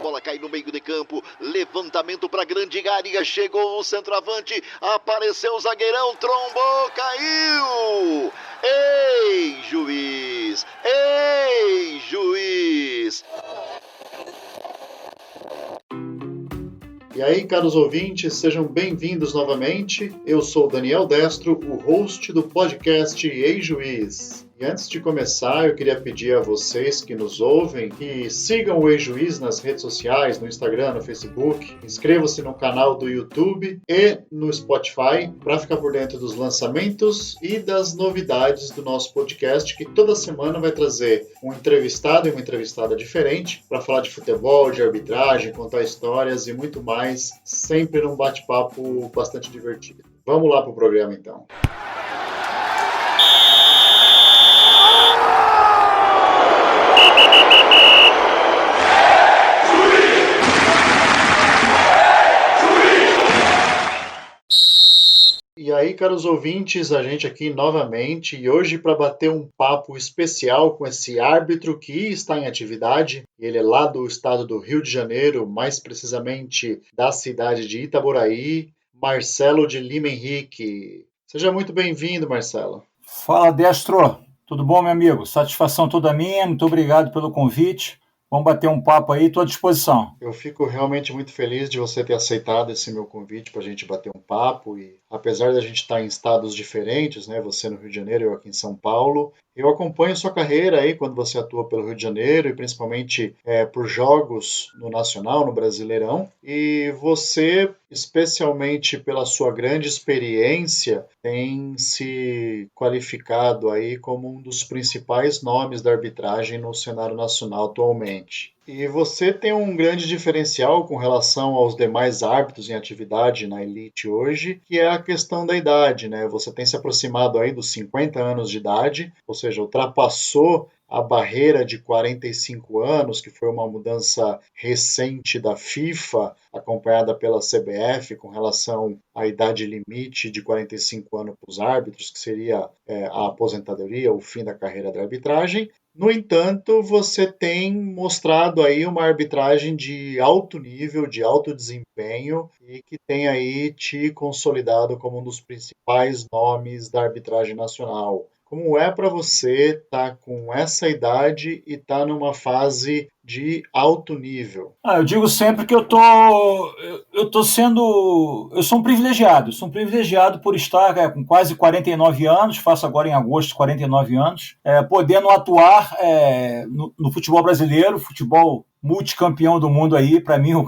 bola cai no meio de campo, levantamento para grande área, chegou o centroavante, apareceu o zagueirão, trombou, caiu! Ei, juiz! Ei, juiz! E aí, caros ouvintes, sejam bem-vindos novamente. Eu sou Daniel Destro, o host do podcast Ei Juiz. E antes de começar, eu queria pedir a vocês que nos ouvem que sigam o Ei Juiz nas redes sociais, no Instagram, no Facebook. Inscrevam-se no canal do YouTube e no Spotify para ficar por dentro dos lançamentos e das novidades do nosso podcast, que toda semana vai trazer um entrevistado e uma entrevistada diferente para falar de futebol, de arbitragem, contar histórias e muito mais, sempre num bate-papo bastante divertido. Vamos lá para o programa, então. E aí, caros ouvintes, a gente aqui novamente, e hoje para bater um papo especial com esse árbitro que está em atividade. Ele é lá do estado do Rio de Janeiro, mais precisamente da cidade de Itaboraí, Marcelo de Lima Henrique. Seja muito bem-vindo, Marcelo. Fala, Destro. Tudo bom, meu amigo? Satisfação toda minha, muito obrigado pelo convite. Vamos bater um papo aí, estou à disposição. Eu fico realmente muito feliz de você ter aceitado esse meu convite para a gente bater um papo. E apesar da gente estar em estados diferentes, né, você no Rio de Janeiro e eu aqui em São Paulo, eu acompanho sua carreira aí quando você atua pelo Rio de Janeiro e principalmente por jogos no Nacional, no Brasileirão. E você, especialmente pela sua grande experiência, tem se qualificado aí como um dos principais nomes da arbitragem no cenário nacional atualmente. E você tem um grande diferencial com relação aos demais árbitros em atividade na elite hoje, que é a questão da idade, né? Você tem se aproximado aí dos 50 anos de idade, ou seja, ultrapassou a barreira de 45 anos, que foi uma mudança recente da FIFA, acompanhada pela CBF, com relação à idade limite de 45 anos para os árbitros, que seria a aposentadoria, o fim da carreira da arbitragem. No entanto, você tem mostrado aí uma arbitragem de alto nível, de alto desempenho e que tem aí te consolidado como um dos principais nomes da arbitragem nacional. Como é para você estar com essa idade e estar numa fase de alto nível? Eu digo sempre que eu sou um privilegiado por estar com quase 49 anos, faço agora em agosto 49 anos, podendo atuar no futebol brasileiro, futebol multicampeão do mundo aí, para mim, um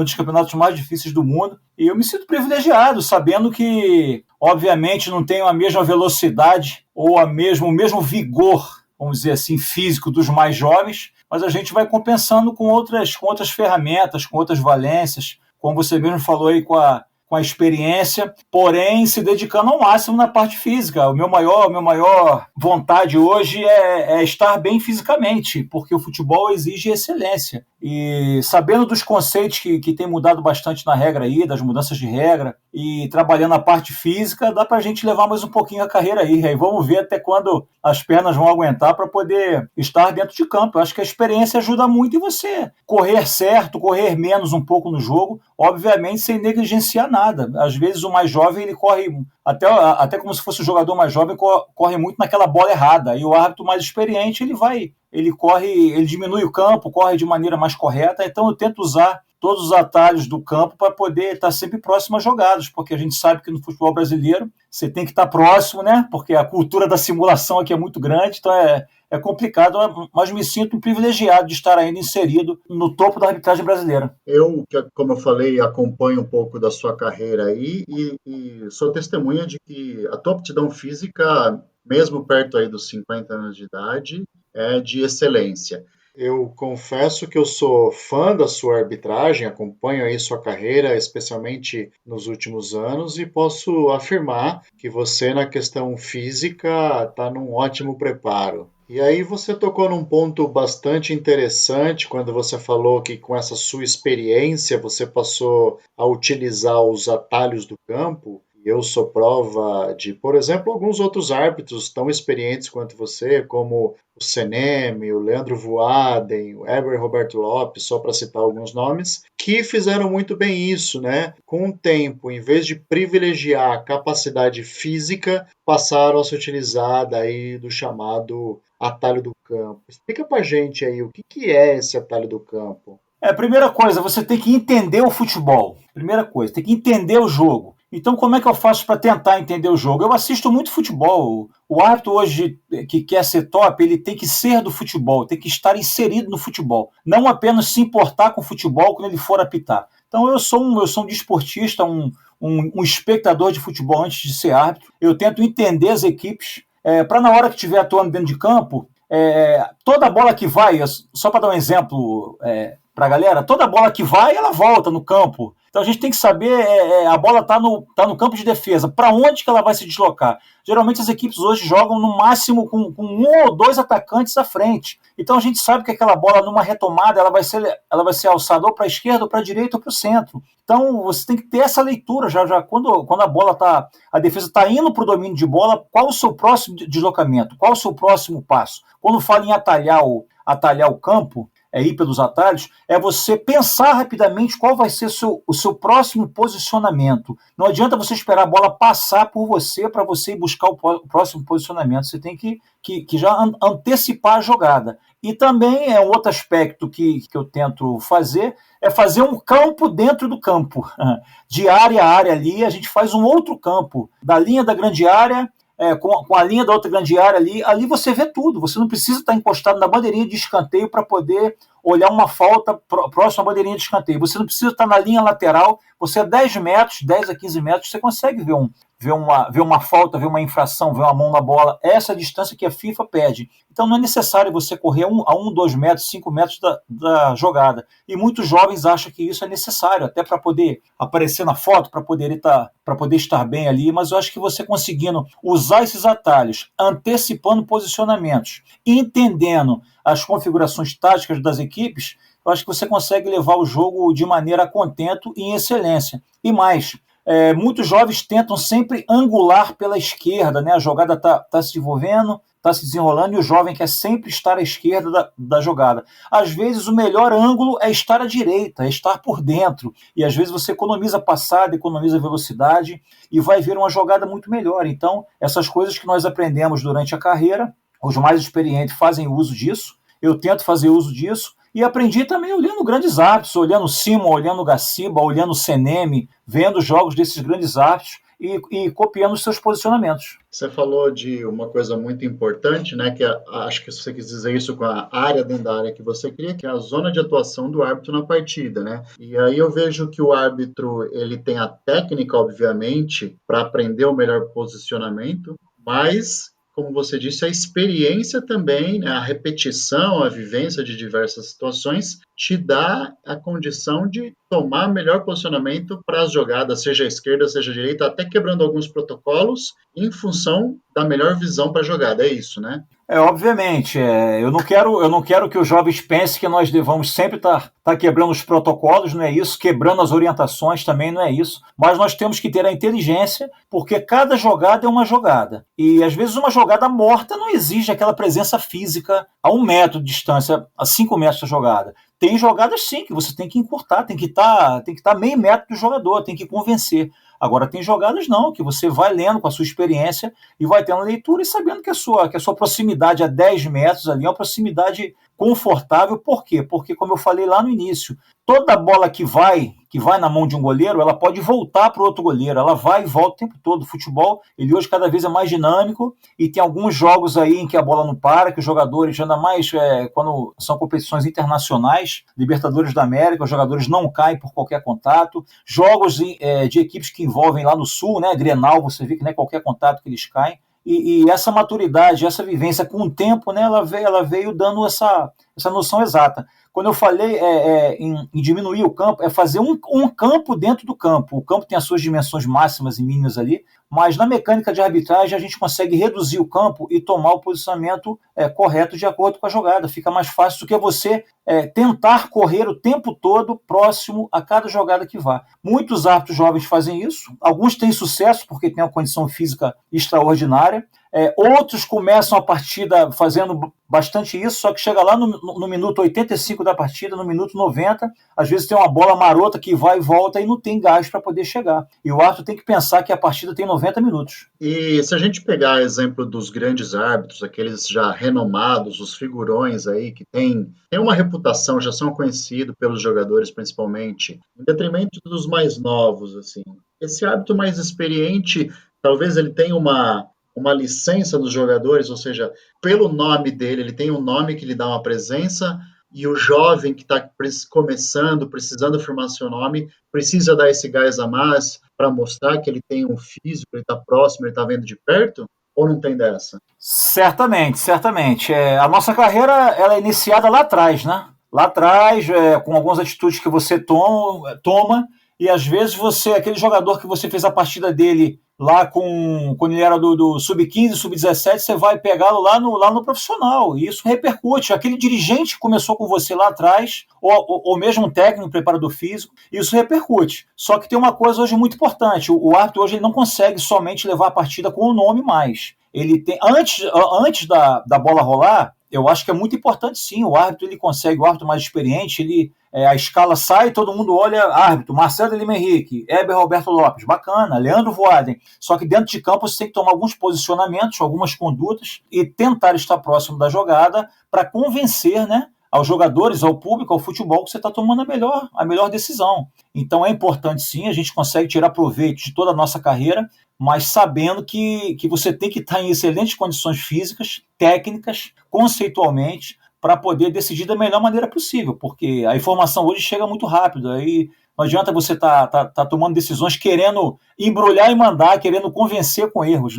dos campeonatos mais difíceis do mundo. E eu me sinto privilegiado, sabendo que, obviamente, não tenho a mesma velocidade ou o mesmo vigor, vamos dizer assim, físico dos mais jovens, mas a gente vai compensando com outras ferramentas, com outras valências, como você mesmo falou aí com a experiência, porém se dedicando ao máximo na parte física. O meu maior vontade hoje é estar bem fisicamente, porque o futebol exige excelência. E sabendo dos conceitos que tem mudado bastante na regra aí, das mudanças de regra, e trabalhando a parte física, dá pra gente levar mais um pouquinho a carreira aí. Aí vamos ver até quando as pernas vão aguentar para poder estar dentro de campo. Eu acho que a experiência ajuda muito em você correr certo, correr menos um pouco no jogo, obviamente sem negligenciar nada. Às vezes o mais jovem, ele corre, até como se fosse o jogador mais jovem, corre muito naquela bola errada. E o árbitro mais experiente, ele diminui o campo, corre de maneira mais correta. Então eu tento usar todos os atalhos do campo para poder estar sempre próximo às jogadas, porque a gente sabe que no futebol brasileiro você tem que estar próximo, né? Porque a cultura da simulação aqui é muito grande, então é complicado, mas me sinto privilegiado de estar ainda inserido no topo da arbitragem brasileira. Eu, como eu falei, acompanho um pouco da sua carreira aí e sou testemunha de que a tua aptidão física, mesmo perto aí dos 50 anos de idade, é de excelência. Eu confesso que eu sou fã da sua arbitragem, acompanho aí sua carreira, especialmente nos últimos anos, e posso afirmar que você, na questão física, está num ótimo preparo. E aí você tocou num ponto bastante interessante quando você falou que com essa sua experiência você passou a utilizar os atalhos do campo. Eu sou prova de, por exemplo, alguns outros árbitros tão experientes quanto você, como o Seneme, o Leandro Voaden, o Eber Roberto Lopes, só para citar alguns nomes, que fizeram muito bem isso, né? Com o tempo, em vez de privilegiar a capacidade física, passaram a se utilizar daí do chamado atalho do campo. Explica pra gente aí o que é esse atalho do campo. Primeira coisa, você tem que entender o futebol. Primeira coisa, tem que entender o jogo. Então, como é que eu faço para tentar entender o jogo? Eu assisto muito futebol. O árbitro hoje que quer ser top, ele tem que ser do futebol, tem que estar inserido no futebol. Não apenas se importar com o futebol quando ele for apitar. Então, eu sou um desportista, um espectador de futebol antes de ser árbitro. Eu tento entender as equipes, para na hora que estiver atuando dentro de campo, toda bola que vai, só para dar um exemplo para a galera, toda bola que vai, ela volta no campo. Então a gente tem que saber, a bola está no campo de defesa, para onde que ela vai se deslocar. Geralmente as equipes hoje jogam no máximo com um ou dois atacantes à frente. Então a gente sabe que aquela bola numa retomada, ela vai ser alçada ou para a esquerda, ou para a direita, ou para o centro. Então você tem que ter essa leitura já quando a defesa está indo para o domínio de bola, qual o seu próximo deslocamento, qual o seu próximo passo. Quando fala em atalhar o campo, ir pelos atalhos, é você pensar rapidamente qual vai ser o seu próximo posicionamento. Não adianta você esperar a bola passar por você para você ir buscar o próximo posicionamento. Você tem que já antecipar a jogada. E também um outro aspecto que eu tento fazer é fazer um campo dentro do campo. De área a área ali, a gente faz um outro campo. Da linha da grande área, com a linha da outra grande área ali você vê tudo. Você não precisa estar encostado na bandeirinha de escanteio para poder olhar uma falta próxima à bandeirinha de escanteio. Você não precisa estar na linha lateral. Você a 10 metros, 10 a 15 metros, você consegue ver uma falta, ver uma infração, ver uma mão na bola. Essa é a distância que a FIFA pede. Então não é necessário você correr a 1, 2 metros, 5 metros da jogada. E muitos jovens acham que isso é necessário, até para poder aparecer na foto, para poder estar bem ali. Mas eu acho que você conseguindo usar esses atalhos, antecipando posicionamentos, entendendo as configurações táticas das equipes, eu acho que você consegue levar o jogo de maneira a contento e em excelência. E mais, muitos jovens tentam sempre angular pela esquerda, né? A jogada está se desenvolvendo, está se desenrolando e o jovem quer sempre estar à esquerda da jogada. Às vezes o melhor ângulo é estar à direita, é estar por dentro. E às vezes você economiza passada, economiza velocidade e vai ver uma jogada muito melhor. Então, essas coisas que nós aprendemos durante a carreira, os mais experientes fazem uso disso, eu tento fazer uso disso, e aprendi também olhando grandes árbitros, olhando o Simon, olhando o Gaciba, olhando o Seneme, vendo jogos desses grandes árbitros e copiando os seus posicionamentos. Você falou de uma coisa muito importante, né? Que acho que você quis dizer isso com a área dentro da área que você cria, que é a zona de atuação do árbitro na partida, né? E aí eu vejo que o árbitro ele tem a técnica, obviamente, para aprender o melhor posicionamento, mas como você disse, a experiência também, né, a repetição, a vivência de diversas situações te dá a condição de tomar melhor posicionamento para as jogadas, seja à esquerda, seja à direita, até quebrando alguns protocolos em função da melhor visão para a jogada, é isso, né? Obviamente, eu não quero que os jovens pensem que nós devamos sempre estar quebrando os protocolos, não é isso, quebrando as orientações também não é isso, mas nós temos que ter a inteligência, porque cada jogada é uma jogada, e às vezes uma jogada morta não exige aquela presença física a 1 metro de distância, a 5 metros da jogada. Tem jogadas sim que você tem que encurtar, tem que estar meio metro do jogador, tem que convencer. Agora tem jogadas não, que você vai lendo com a sua experiência e vai tendo leitura e sabendo que a sua proximidade a 10 metros ali é uma proximidade confortável. Por quê? Porque, como eu falei lá no início, toda bola que vai na mão de um goleiro, ela pode voltar para o outro goleiro, ela vai e volta o tempo todo. O futebol, ele hoje cada vez é mais dinâmico e tem alguns jogos aí em que a bola não para, que os jogadores, ainda mais quando são competições internacionais, Libertadores da América, os jogadores não caem por qualquer contato. Jogos de equipes que envolvem lá no Sul, né, Grenal, você vê que não é qualquer contato que eles caem. E essa maturidade, essa vivência com o tempo, né, ela veio dando essa noção exata. Quando eu falei em diminuir o campo, é fazer um campo dentro do campo. O campo tem as suas dimensões máximas e mínimas ali, mas na mecânica de arbitragem a gente consegue reduzir o campo e tomar o posicionamento correto de acordo com a jogada. Fica mais fácil do que você tentar correr o tempo todo próximo a cada jogada que vá. Muitos árbitros jovens fazem isso, alguns têm sucesso porque têm uma condição física extraordinária, outros começam a partida fazendo bastante isso, só que chega lá no minuto 85 da partida, no minuto 90, às vezes tem uma bola marota que vai e volta e não tem gás para poder chegar. E o árbitro tem que pensar que a partida tem 90 minutos. E se a gente pegar exemplo dos grandes árbitros, aqueles já renomados, os figurões aí que têm uma reputação, já são conhecidos pelos jogadores principalmente, em detrimento dos mais novos, assim, esse árbitro mais experiente, talvez ele tenha uma licença dos jogadores, ou seja, pelo nome dele, ele tem um nome que lhe dá uma presença, e o jovem que está começando, precisando firmar seu nome, precisa dar esse gás a mais para mostrar que ele tem um físico, ele está próximo, ele está vendo de perto, ou não tem dessa? Certamente, certamente. A nossa carreira ela é iniciada lá atrás, né? Lá atrás, com algumas atitudes que você toma, e às vezes aquele jogador que você fez a partida dele lá quando ele era do sub-15, sub-17, você vai pegá-lo lá no profissional, e isso repercute. Aquele dirigente que começou com você lá atrás, ou mesmo um técnico, um preparador físico, isso repercute. Só que tem uma coisa hoje muito importante, o árbitro hoje ele não consegue somente levar a partida com o nome mais. Ele tem, antes da bola rolar, eu acho que é muito importante sim, o árbitro mais experiente, a escala sai, todo mundo olha, árbitro, Marcelo de Lima Henrique, Heber Roberto Lopes, bacana, Leandro Voaden, só que dentro de campo você tem que tomar alguns posicionamentos, algumas condutas e tentar estar próximo da jogada para convencer, né, aos jogadores, ao público, ao futebol, que você está tomando a melhor decisão. Então é importante sim, a gente consegue tirar proveito de toda a nossa carreira, mas sabendo que você tem que estar em excelentes condições físicas, técnicas, conceitualmente, para poder decidir da melhor maneira possível, porque a informação hoje chega muito rápido, aí não adianta você tá tomando decisões querendo embrulhar e mandar, querendo convencer com erros.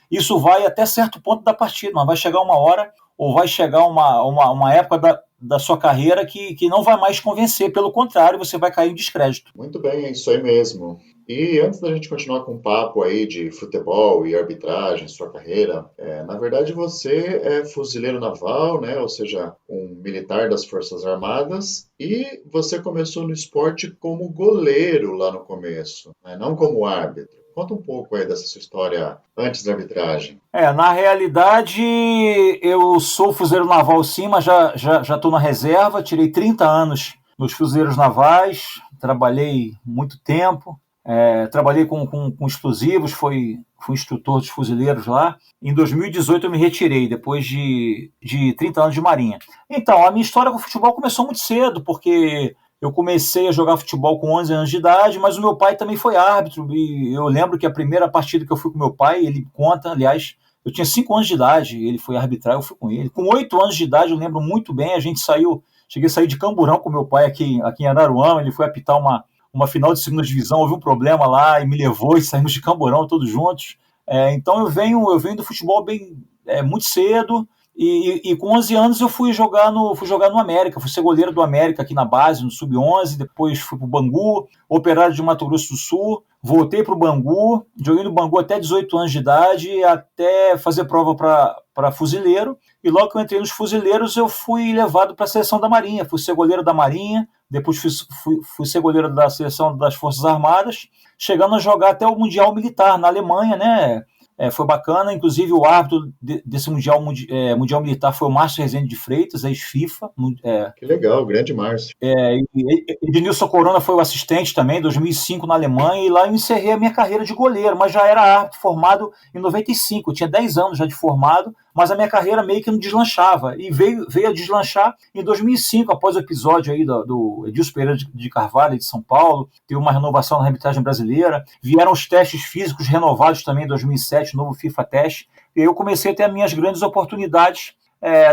Isso vai até certo ponto da partida, mas vai chegar uma hora, ou vai chegar uma época da sua carreira que não vai mais convencer, pelo contrário, você vai cair em descrédito. Muito bem, é isso aí mesmo. E antes da gente continuar com o papo aí de futebol e arbitragem, sua carreira, na verdade você é fuzileiro naval, né? Ou seja, um militar das Forças Armadas, e você começou no esporte como goleiro lá no começo, né? Não como árbitro. Conta um pouco aí dessa sua história antes da arbitragem. Na realidade, eu sou fuzileiro naval sim, mas já estou na reserva, tirei 30 anos nos fuzileiros navais, trabalhei muito tempo. Trabalhei com explosivos, fui instrutor dos fuzileiros lá. Em 2018 eu me retirei, depois de 30 anos de marinha. Então, a minha história com o futebol começou muito cedo, porque eu comecei a jogar futebol com 11 anos de idade, mas o meu pai também foi árbitro, e eu lembro que a primeira partida que eu fui com meu pai, ele conta, aliás, eu tinha 5 anos de idade, ele foi arbitrar, eu fui com ele. Com 8 anos de idade, eu lembro muito bem, cheguei a sair de Camburão com meu pai aqui em Araruama, ele foi apitar uma final de segunda divisão, houve um problema lá e me levou e saímos de Camburão todos juntos. Então eu venho do futebol muito cedo, e com 11 anos eu fui jogar no América, fui ser goleiro do América aqui na base, no Sub-11, depois fui para o Bangu, Operário de Mato Grosso do Sul, voltei para o Bangu, joguei no Bangu até 18 anos de idade, até fazer prova para fuzileiro, e logo que eu entrei nos fuzileiros eu fui levado para a seleção da Marinha, fui ser goleiro da Marinha, depois fui ser goleiro da seleção das Forças Armadas, chegando a jogar até o Mundial Militar na Alemanha, né? Foi bacana, inclusive o árbitro desse Mundial Militar foi o Márcio Rezende de Freitas, ex-FIFA. Que legal, grande Márcio. E Ednilson Corona foi o assistente também, em 2005 na Alemanha, e lá eu encerrei a minha carreira de goleiro, mas já era árbitro formado em 95, eu tinha 10 anos já de formado, mas a minha carreira meio que não deslanchava, e veio a deslanchar em 2005, após o episódio aí do Edilson Pereira de Carvalho, de São Paulo, teve uma renovação na arbitragem brasileira, vieram os testes físicos renovados também em 2007, o novo FIFA Teste, e eu comecei a ter as minhas grandes oportunidades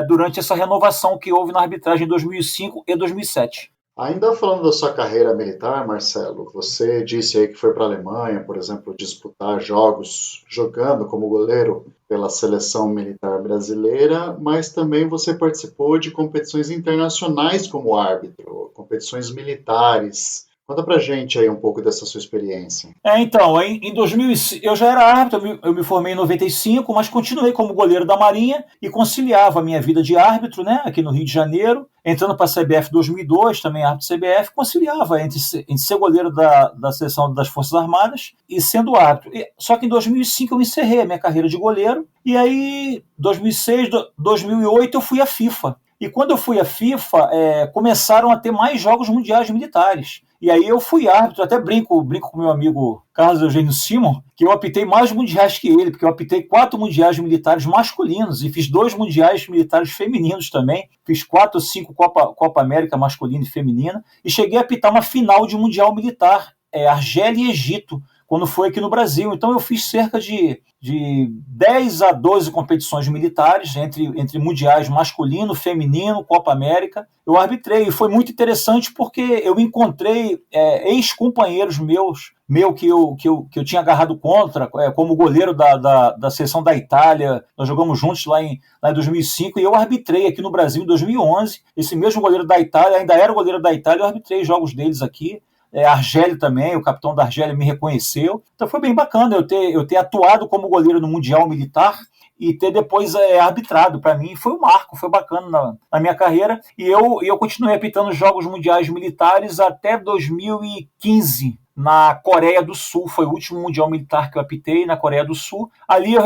durante essa renovação que houve na arbitragem em 2005 e 2007. Ainda falando da sua carreira militar, Marcelo, você disse aí que foi para a Alemanha, por exemplo, disputar jogos jogando como goleiro pela seleção militar brasileira, mas também você participou de competições internacionais como árbitro, competições militares. Conta pra gente aí um pouco dessa sua experiência. Então, em 2005, eu já era árbitro, eu me formei em 95, mas continuei como goleiro da Marinha e conciliava a minha vida de árbitro, né, aqui no Rio de Janeiro, entrando para a CBF em 2002, também árbitro CBF, conciliava entre ser goleiro da seleção das Forças Armadas e sendo árbitro. Só que em 2005 eu encerrei a minha carreira de goleiro, e aí, 2006, 2008, eu fui à FIFA. E quando eu fui à FIFA, começaram a ter mais jogos mundiais militares. E aí eu fui árbitro, até brinco com meu amigo Carlos Eugênio Simon, que eu apitei mais mundiais que ele, porque eu apitei 4 mundiais militares masculinos e fiz 2 mundiais militares femininos também. Fiz 4 ou 5 Copa América masculina e feminina. E cheguei a apitar uma final de mundial militar, Argélia e Egito, quando foi aqui no Brasil. Então eu fiz cerca de 10 a 12 competições militares, entre mundiais masculino, feminino, Copa América. Eu arbitrei e foi muito interessante porque eu encontrei ex-companheiros meus que eu tinha agarrado contra, como goleiro da seleção da Itália. Nós jogamos juntos lá em 2005 e eu arbitrei aqui no Brasil em 2011. Esse mesmo goleiro da Itália, ainda era o goleiro da Itália, eu arbitrei jogos deles aqui. Argélio também, o capitão da Argélia me reconheceu. Então foi bem bacana eu ter atuado como goleiro no Mundial Militar e ter depois arbitrado. Para mim foi um marco, foi bacana na minha carreira. E eu continuei apitando jogos mundiais militares até 2015, na Coreia do Sul. Foi o último Mundial Militar que eu apitei, na Coreia do Sul. Ali eu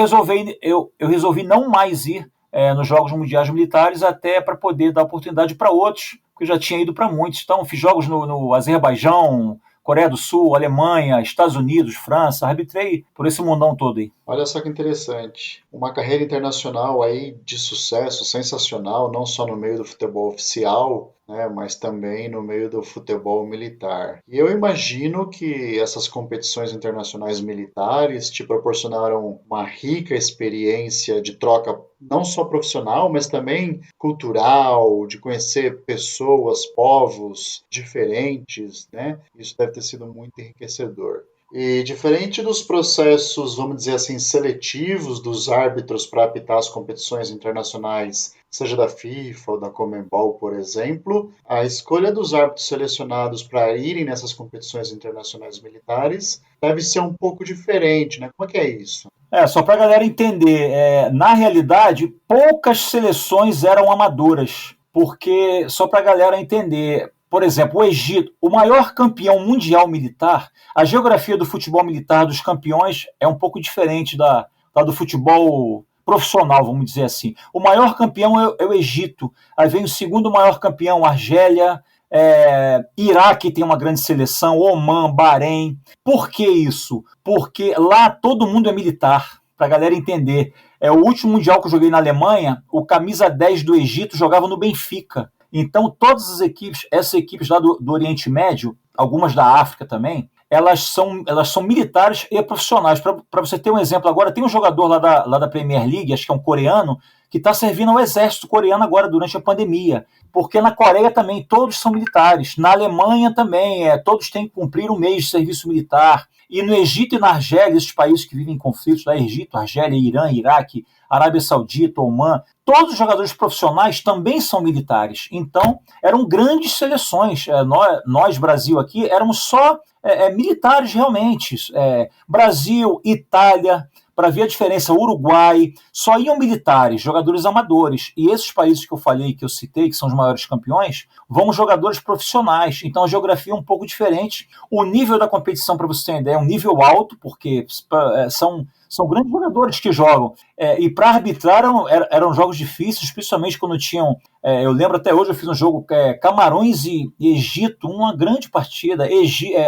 resolvi não mais ir nos Jogos Mundiais Militares, até para poder dar oportunidade para outros, porque eu já tinha ido para muitos. Então, fiz jogos no Azerbaijão, Coreia do Sul, Alemanha, Estados Unidos, França, arbitrei por esse mundão todo aí. Olha só que interessante. Uma carreira internacional aí de sucesso, sensacional, não só no meio do futebol oficial, né, mas também no meio do futebol militar. E eu imagino que essas competições internacionais militares te proporcionaram uma rica experiência de troca, não só profissional, mas também cultural, de conhecer pessoas, povos diferentes, né? Isso deve ter sido muito enriquecedor. E diferente dos processos, vamos dizer assim, seletivos dos árbitros para apitar as competições internacionais, seja da FIFA ou da Conmebol, por exemplo, a escolha dos árbitros selecionados para irem nessas competições internacionais militares deve ser um pouco diferente, né? Como é que é isso? Só para a galera entender, na realidade, poucas seleções eram amadoras, porque, só para a galera entender, por exemplo, o Egito, o maior campeão mundial militar, a geografia do futebol militar dos campeões é um pouco diferente da do futebol profissional, vamos dizer assim. O maior campeão é o Egito, aí vem o segundo maior campeão, Argélia, Iraque tem uma grande seleção, Omã, Bahrein. Por que isso? Porque lá todo mundo é militar, para a galera entender. O último mundial que eu joguei na Alemanha, o camisa 10 do Egito jogava no Benfica. Então todas essas equipes lá do Oriente Médio, algumas da África também, elas são militares e profissionais. Para você ter um exemplo agora, tem um jogador lá da Premier League, acho que é um coreano, que está servindo ao exército coreano agora durante a pandemia, porque na Coreia também todos são militares, na Alemanha também, todos têm que cumprir um mês de serviço militar, e no Egito e na Argélia, esses países que vivem em conflitos, lá Egito, Argélia, Irã, Iraque, Arábia Saudita, Omã, todos os jogadores profissionais também são militares. Então, eram grandes seleções. Nós, Brasil, aqui, éramos só militares realmente. Brasil, Itália, para ver a diferença, Uruguai, só iam militares, jogadores amadores. E esses países que eu falei, que eu citei, que são os maiores campeões, vão jogadores profissionais. Então a geografia é um pouco diferente. O nível da competição, para você ter uma ideia, é um nível alto, porque são grandes jogadores que jogam. E para arbitrar eram jogos difíceis, principalmente quando tinham... eu lembro até hoje, eu fiz um jogo Camarões e Egito, uma grande partida.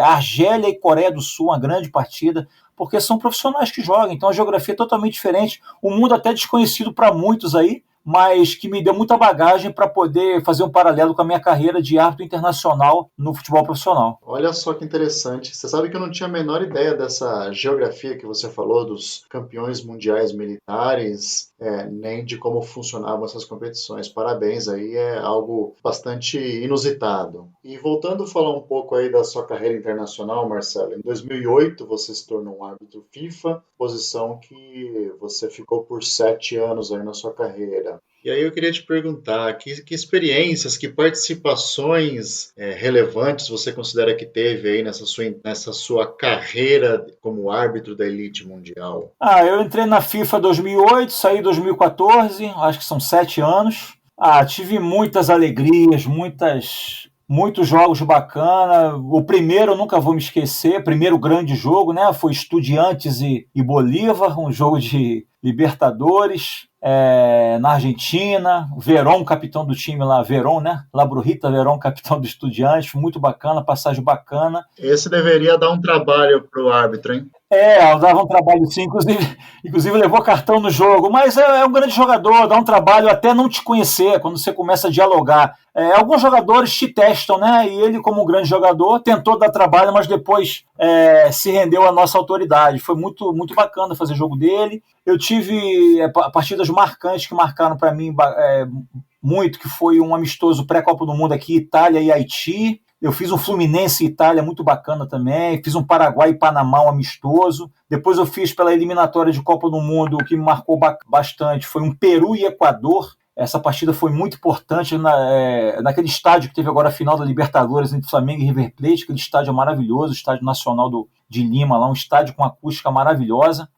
Argélia e Coreia do Sul, uma grande partida, porque são profissionais que jogam. Então a geografia é totalmente diferente. O mundo até desconhecido para muitos aí, mas que me deu muita bagagem para poder fazer um paralelo com a minha carreira de árbitro internacional no futebol profissional. Olha só que interessante. Você sabe que eu não tinha a menor ideia dessa geografia que você falou, dos campeões mundiais militares, nem de como funcionavam essas competições. Parabéns, aí é algo bastante inusitado. E voltando a falar um pouco aí da sua carreira internacional, Marcelo, em 2008 você se tornou um árbitro FIFA, posição que você ficou por 7 anos aí na sua carreira. E aí eu queria te perguntar, que experiências, que participações relevantes você considera que teve aí nessa sua carreira como árbitro da elite mundial? Eu entrei na FIFA 2008, saí em 2014, acho que são 7 anos. Tive muitas alegrias, muitos jogos bacanas. O primeiro eu nunca vou me esquecer, primeiro grande jogo, né? Foi Estudiantes e Bolívar, um jogo de Libertadores. Na Argentina, Verón, capitão do time lá, Verón, né? Labrurita Verón, capitão do Estudiantes, muito bacana, passagem bacana. Esse deveria dar um trabalho para o árbitro, hein? Dava um trabalho sim, inclusive levou cartão no jogo, mas é um grande jogador, dá um trabalho até não te conhecer, quando você começa a dialogar. Alguns jogadores te testam, né? E ele, como um grande jogador, tentou dar trabalho, mas depois se rendeu à nossa autoridade. Foi muito, muito bacana fazer jogo dele. Eu tive partidas marcantes que marcaram para mim muito, que foi um amistoso pré-Copa do Mundo aqui, Itália e Haiti. Eu fiz um Fluminense e Itália muito bacana também, fiz um Paraguai e Panamá um amistoso. Depois eu fiz pela eliminatória de Copa do Mundo, o que me marcou bastante foi um Peru e Equador. Essa partida foi muito importante naquele estádio que teve agora a final da Libertadores entre Flamengo e River Plate. Aquele estádio é maravilhoso, o Estádio Nacional de Lima, lá, um estádio com acústica maravilhosa.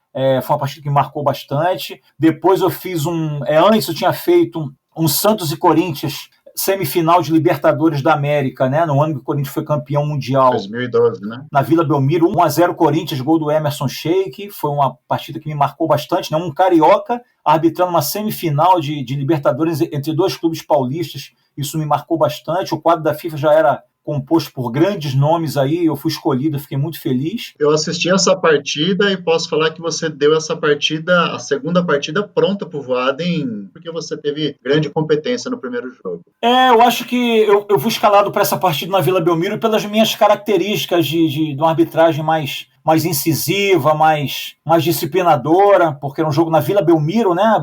Foi uma partida que me marcou bastante. Depois eu fiz antes eu tinha feito um Santos e Corinthians, semifinal de Libertadores da América, né? No ano que o Corinthians foi campeão mundial. 2012, né? Na Vila Belmiro, 1-0 Corinthians, gol do Emerson Sheik. Foi uma partida que me marcou bastante, né? Um carioca arbitrando uma semifinal de Libertadores entre dois clubes paulistas. Isso me marcou bastante. O quadro da FIFA já era composto por grandes nomes aí, eu fui escolhido, fiquei muito feliz. Eu assisti essa partida e posso falar que você deu essa partida, a segunda partida, pronta para o Voaden, porque você teve grande competência no primeiro jogo. Eu acho que eu fui escalado para essa partida na Vila Belmiro pelas minhas características de uma arbitragem mais incisiva, mais disciplinadora, porque era um jogo na Vila Belmiro, né?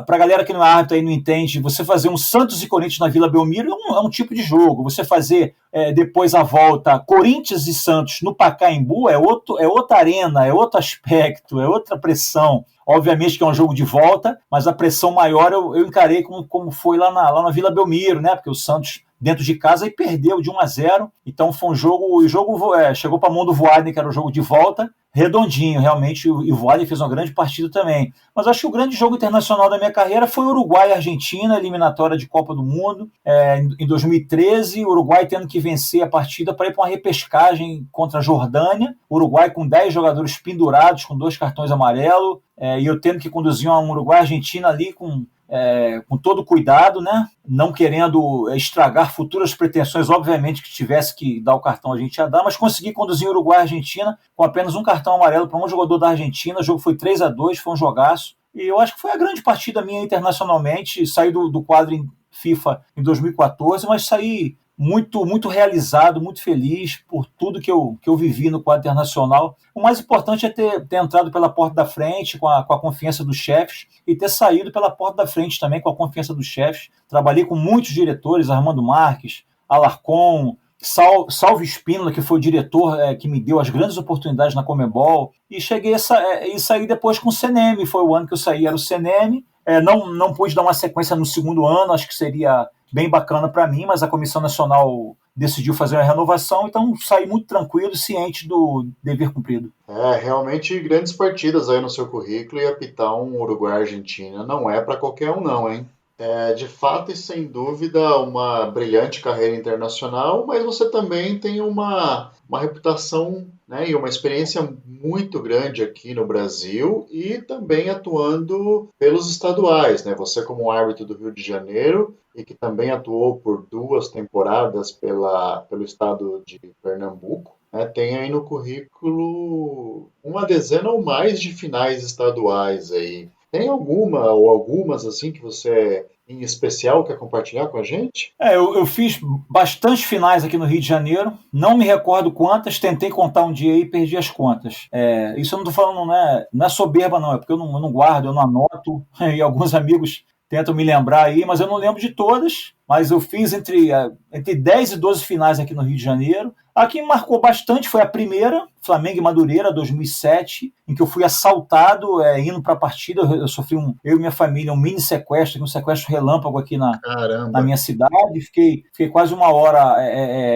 Para a galera que não é árbitro aí não entende, você fazer um Santos e Corinthians na Vila Belmiro é um tipo de jogo. Você fazer depois a volta Corinthians e Santos no Pacaembu é outra arena, é outro aspecto, é outra pressão. Obviamente que é um jogo de volta, mas a pressão maior eu encarei como foi lá na Vila Belmiro, né? Porque o Santos dentro de casa e perdeu de 1-0. Então foi um jogo, o jogo chegou para a mão do Voaden, que era o jogo de volta, redondinho, realmente, e o Voaden fez uma grande partida também. Mas acho que o grande jogo internacional da minha carreira foi o Uruguai e Argentina, eliminatória de Copa do Mundo, em 2013, o Uruguai tendo que vencer a partida para ir para uma repescagem contra a Jordânia, o Uruguai com 10 jogadores pendurados, com 2 cartões amarelos, e eu tendo que conduzir um Uruguai e Argentina ali com todo cuidado, né? Não querendo estragar futuras pretensões, obviamente que tivesse que dar o cartão a gente ia dar, mas consegui conduzir o Uruguai e a Argentina com apenas um cartão amarelo para um jogador da Argentina. O jogo foi 3-2, foi um jogaço, e eu acho que foi a grande partida minha internacionalmente. Saí do quadro em FIFA em 2014, mas saí muito, muito realizado, muito feliz por tudo que eu vivi no quadro internacional. O mais importante é ter entrado pela porta da frente com a confiança dos chefes e ter saído pela porta da frente também com a confiança dos chefes. Trabalhei com muitos diretores, Armando Marques, Alarcon, Salvo Espínola, que foi o diretor que me deu as grandes oportunidades na Conmebol, e cheguei e saí depois com o CNM. Foi o ano que eu saí, era o CNM. Não pude dar uma sequência no segundo ano, acho que seria bem bacana para mim, mas a Comissão Nacional decidiu fazer uma renovação, então saí muito tranquilo, ciente do dever cumprido. Realmente grandes partidas aí no seu currículo, e apitar um Uruguai-Argentina não é para qualquer um não, hein? De fato e sem dúvida uma brilhante carreira internacional, mas você também tem uma reputação, né, e uma experiência muito grande aqui no Brasil e também atuando pelos estaduais, né? Você como árbitro do Rio de Janeiro e que também atuou por 2 temporadas pelo estado de Pernambuco, né, tem aí no currículo uma dezena ou mais de finais estaduais aí. Tem alguma ou algumas assim que você em especial quer compartilhar com a gente? Eu fiz bastante finais aqui no Rio de Janeiro, não me recordo quantas, tentei contar um dia e perdi as contas. Isso eu não estou falando, não é soberba, não, é porque eu não guardo, eu não anoto, e alguns amigos tentam me lembrar aí, mas eu não lembro de todas. Mas eu fiz entre 10 e 12 finais aqui no Rio de Janeiro. A que me marcou bastante foi a primeira, Flamengo e Madureira, 2007, em que eu fui assaltado indo para a partida. Eu sofri, eu e minha família, um mini sequestro, um sequestro relâmpago aqui na Caramba. minha cidade. Fiquei quase uma hora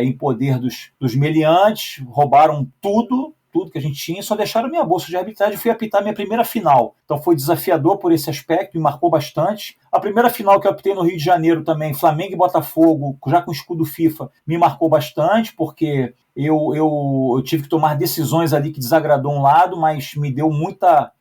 em poder dos meliantes, roubaram tudo que a gente tinha, só deixaram minha bolsa de arbitragem e fui apitar minha primeira final. Então foi desafiador por esse aspecto, me marcou bastante. A primeira final que eu apitei no Rio de Janeiro também, Flamengo e Botafogo, já com escudo FIFA, me marcou bastante, porque eu tive que tomar decisões ali que desagradou um lado, mas me deu muita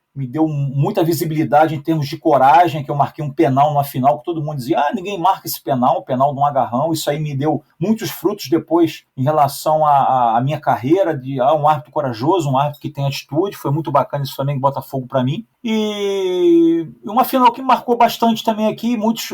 visibilidade em termos de coragem, que eu marquei um penal numa final, que todo mundo dizia, ninguém marca esse penal, um penal de um agarrão. Isso aí me deu muitos frutos depois em relação à minha carreira, de um árbitro corajoso, um árbitro que tem atitude. Foi muito bacana esse Flamengo e Botafogo para mim. E uma final que marcou bastante também aqui, muitos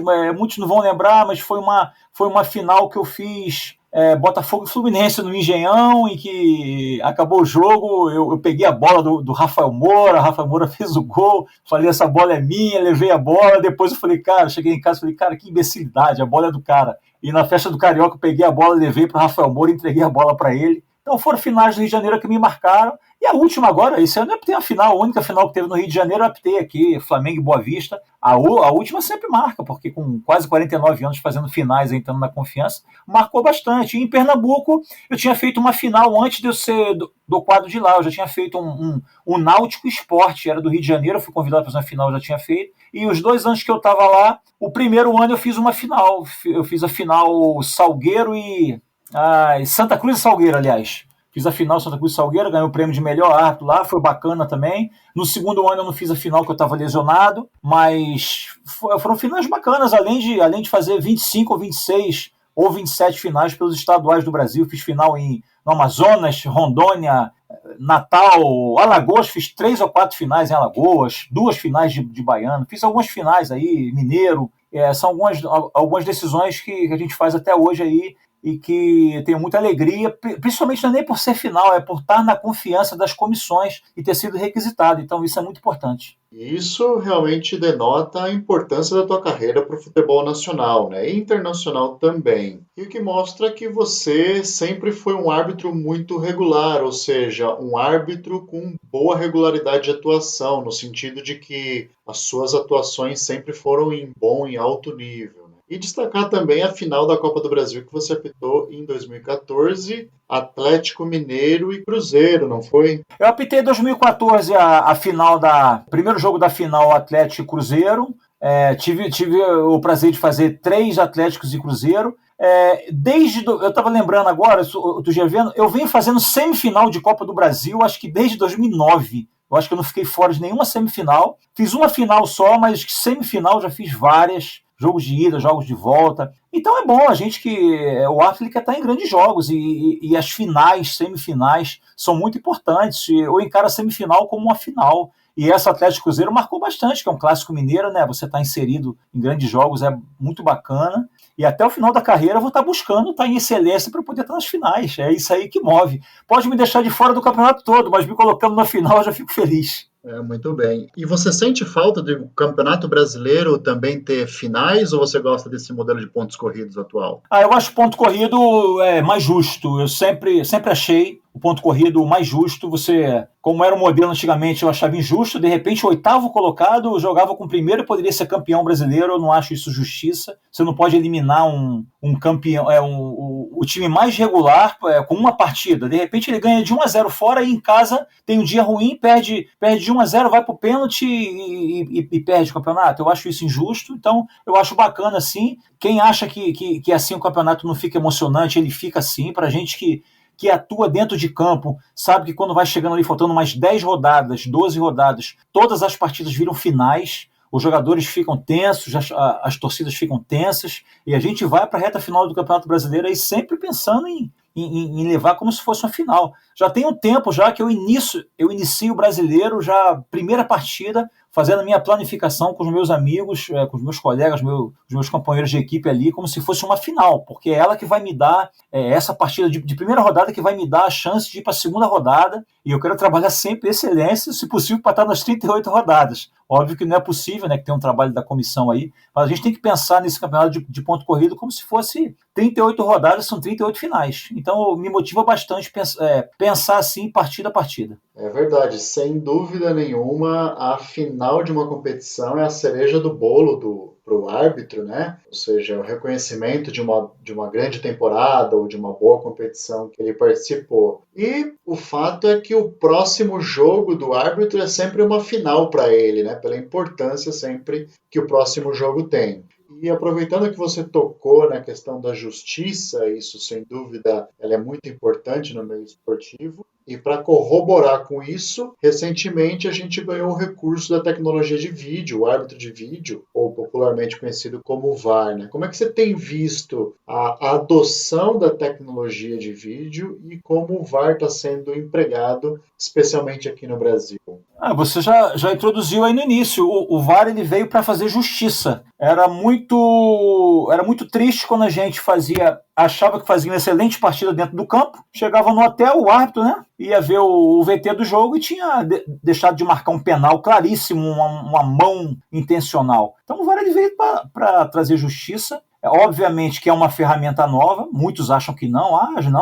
não vão lembrar, mas foi uma final que eu fiz Botafogo e Fluminense no Engenhão, em que acabou o jogo, eu peguei a bola do Rafael Moura fez o gol, falei, essa bola é minha, levei a bola, depois eu falei, cheguei em casa e falei, que imbecilidade, a bola é do cara. E na festa do Carioca eu peguei a bola, levei para o Rafael Moura, entreguei a bola para ele. Então foram finais do Rio de Janeiro que me marcaram. E a última agora, esse ano eu apitei a final, a única final que teve no Rio de Janeiro, eu apitei aqui, Flamengo e Boa Vista. A última sempre marca, porque com quase 49 anos fazendo finais, entrando na confiança, marcou bastante. E em Pernambuco, eu tinha feito uma final antes de eu ser do quadro de lá. Eu já tinha feito um Náutico Esporte, era do Rio de Janeiro, eu fui convidado para fazer uma final, eu já tinha feito. E os 2 anos que eu estava lá, o primeiro ano eu fiz uma final. Eu fiz a final Salgueiro e Santa Cruz e Salgueiro, aliás. Fiz a final Santa Cruz e Salgueiro, ganhei o prêmio de melhor árbitro lá, foi bacana também. No segundo ano eu não fiz a final, que eu estava lesionado, mas foram finais bacanas, além de fazer 25 ou 26 ou 27 finais pelos estaduais do Brasil. Fiz final no Amazonas, Rondônia, Natal, Alagoas, fiz 3 ou 4 finais em Alagoas, 2 finais de Baiano, fiz algumas finais aí, Mineiro. São algumas decisões que a gente faz até hoje aí, e que tenho muita alegria, principalmente não é nem por ser final, é por estar na confiança das comissões e ter sido requisitado. Então isso é muito importante. Isso realmente denota a importância da tua carreira para o futebol nacional, né? E internacional também. E o que mostra que você sempre foi um árbitro muito regular, ou seja, um árbitro com boa regularidade de atuação, no sentido de que as suas atuações sempre foram em bom e alto nível. E destacar também a final da Copa do Brasil que você apitou em 2014, Atlético Mineiro e Cruzeiro, não foi? Eu apitei em 2014 a final primeiro jogo da final Atlético e Cruzeiro. Tive o prazer de fazer 3 Atléticos e Cruzeiro. Eu estava lembrando agora, outro dia vendo, eu venho fazendo semifinal de Copa do Brasil, acho que desde 2009. Eu acho que eu não fiquei fora de nenhuma semifinal. Fiz uma final só, mas semifinal já fiz várias. Jogos de ida, jogos de volta. Então é bom o árbitro ele quer estar em grandes jogos e as finais, semifinais são muito importantes. Eu encaro a semifinal como uma final. E essa Atlético Cruzeiro marcou bastante, que é um clássico mineiro, né? Você está inserido em grandes jogos, é muito bacana. E até o final da carreira eu vou estar buscando estar em excelência para poder estar nas finais. É isso aí que move. Pode me deixar de fora do campeonato todo, mas me colocando na final eu já fico feliz. Muito bem. E você sente falta do Campeonato Brasileiro também ter finais ou você gosta desse modelo de pontos corridos atual? Eu acho o ponto corrido mais justo. Eu sempre achei o ponto corrido mais justo. Como era o modelo antigamente, eu achava injusto. De repente, o 8º colocado jogava com o primeiro e poderia ser campeão brasileiro. Eu não acho isso justiça. Você não pode eliminar um campeão, o time mais regular com uma partida. De repente, ele ganha de 1-0 fora e em casa tem um dia ruim, perde de 1-0, vai para o pênalti e perde o campeonato. Eu acho isso injusto. Então, eu acho bacana assim. Quem acha que assim o campeonato não fica emocionante, ele fica assim. Para gente que atua dentro de campo, sabe que quando vai chegando ali, faltando mais 10 rodadas, 12 rodadas, todas as partidas viram finais, os jogadores ficam tensos, as torcidas ficam tensas, e a gente vai para a reta final do Campeonato Brasileiro aí sempre pensando em levar como se fosse uma final. Já tem um tempo já que eu inicio o Brasileiro, já primeira partida, fazendo a minha planificação com os meus amigos, com os meus colegas, os meus companheiros de equipe ali, como se fosse uma final, porque é ela que vai me dar essa partida de primeira rodada, que vai me dar a chance de ir para a segunda rodada, e eu quero trabalhar sempre excelência, se possível, para estar nas 38 rodadas. Óbvio que não é possível, né, que tem um trabalho da comissão aí, mas a gente tem que pensar nesse campeonato de ponto corrido como se fosse 38 rodadas, são 38 finais. Então, me motiva bastante pensar assim, partida a partida. É verdade, sem dúvida nenhuma, a final de uma competição é a cereja do bolo para o árbitro, né? Ou seja, o reconhecimento de uma grande temporada ou de uma boa competição que ele participou. E o fato é que o próximo jogo do árbitro é sempre uma final para ele, né? Pela importância sempre que o próximo jogo tem. E aproveitando que você tocou na questão da justiça, isso sem dúvida ela é muito importante no meio esportivo. E para corroborar com isso, recentemente a gente ganhou o recurso da tecnologia de vídeo, o árbitro de vídeo, ou popularmente conhecido como VAR, né? Como é que você tem visto a adoção da tecnologia de vídeo e como o VAR está sendo empregado, especialmente aqui no Brasil? Você já introduziu aí no início. O VAR ele veio para fazer justiça. Era muito triste quando a gente achava que fazia uma excelente partida dentro do campo, chegava no hotel, o árbitro, né, ia ver o VT do jogo e tinha deixado de marcar um penal claríssimo, uma mão intencional. Então o VAR ele veio para trazer justiça. Obviamente que é uma ferramenta nova, muitos acham que não,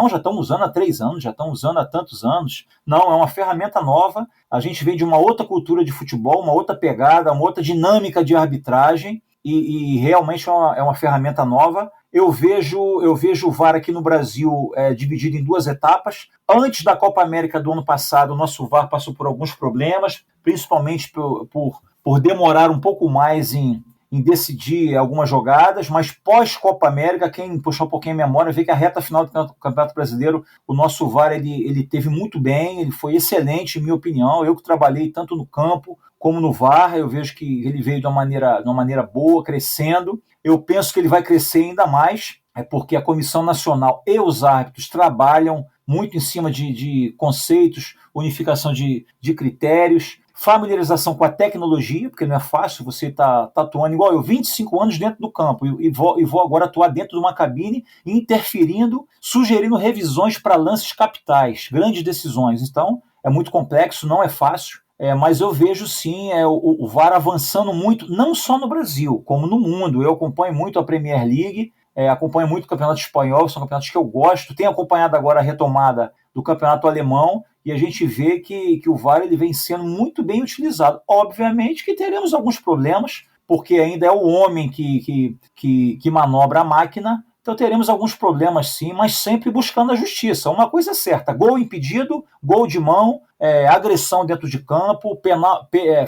já estão usando há 3 anos, já estão usando há tantos anos. Não, é uma ferramenta nova, a gente vem de uma outra cultura de futebol, uma outra pegada, uma outra dinâmica de arbitragem, e realmente é uma ferramenta nova. Eu vejo o VAR aqui no Brasil dividido em 2 etapas. Antes da Copa América do ano passado, o nosso VAR passou por alguns problemas, principalmente por demorar um pouco mais em decidir algumas jogadas, mas pós-Copa América, quem puxar um pouquinho a memória, vê que a reta final do Campeonato Brasileiro, o nosso VAR ele teve muito bem, ele foi excelente, em minha opinião. Eu que trabalhei tanto no campo como no VAR, eu vejo que ele veio de uma maneira boa, crescendo. Eu penso que ele vai crescer ainda mais, porque a Comissão Nacional e os árbitros trabalham muito em cima de conceitos, unificação de critérios, familiarização com a tecnologia, porque não é fácil você estar atuando igual eu, 25 anos dentro do campo, e vou agora atuar dentro de uma cabine, interferindo, sugerindo revisões para lances capitais, grandes decisões. Então, é muito complexo, não é fácil, mas eu vejo sim o VAR avançando muito, não só no Brasil, como no mundo. Eu acompanho muito a Premier League, acompanho muito o Campeonato Espanhol, são campeonatos que eu gosto, tenho acompanhado agora a retomada do Campeonato Alemão, e a gente vê que o VAR ele vem sendo muito bem utilizado. Obviamente que teremos alguns problemas, porque ainda é o homem que manobra a máquina, então teremos alguns problemas sim, mas sempre buscando a justiça. Uma coisa é certa, gol impedido, gol de mão, agressão dentro de campo,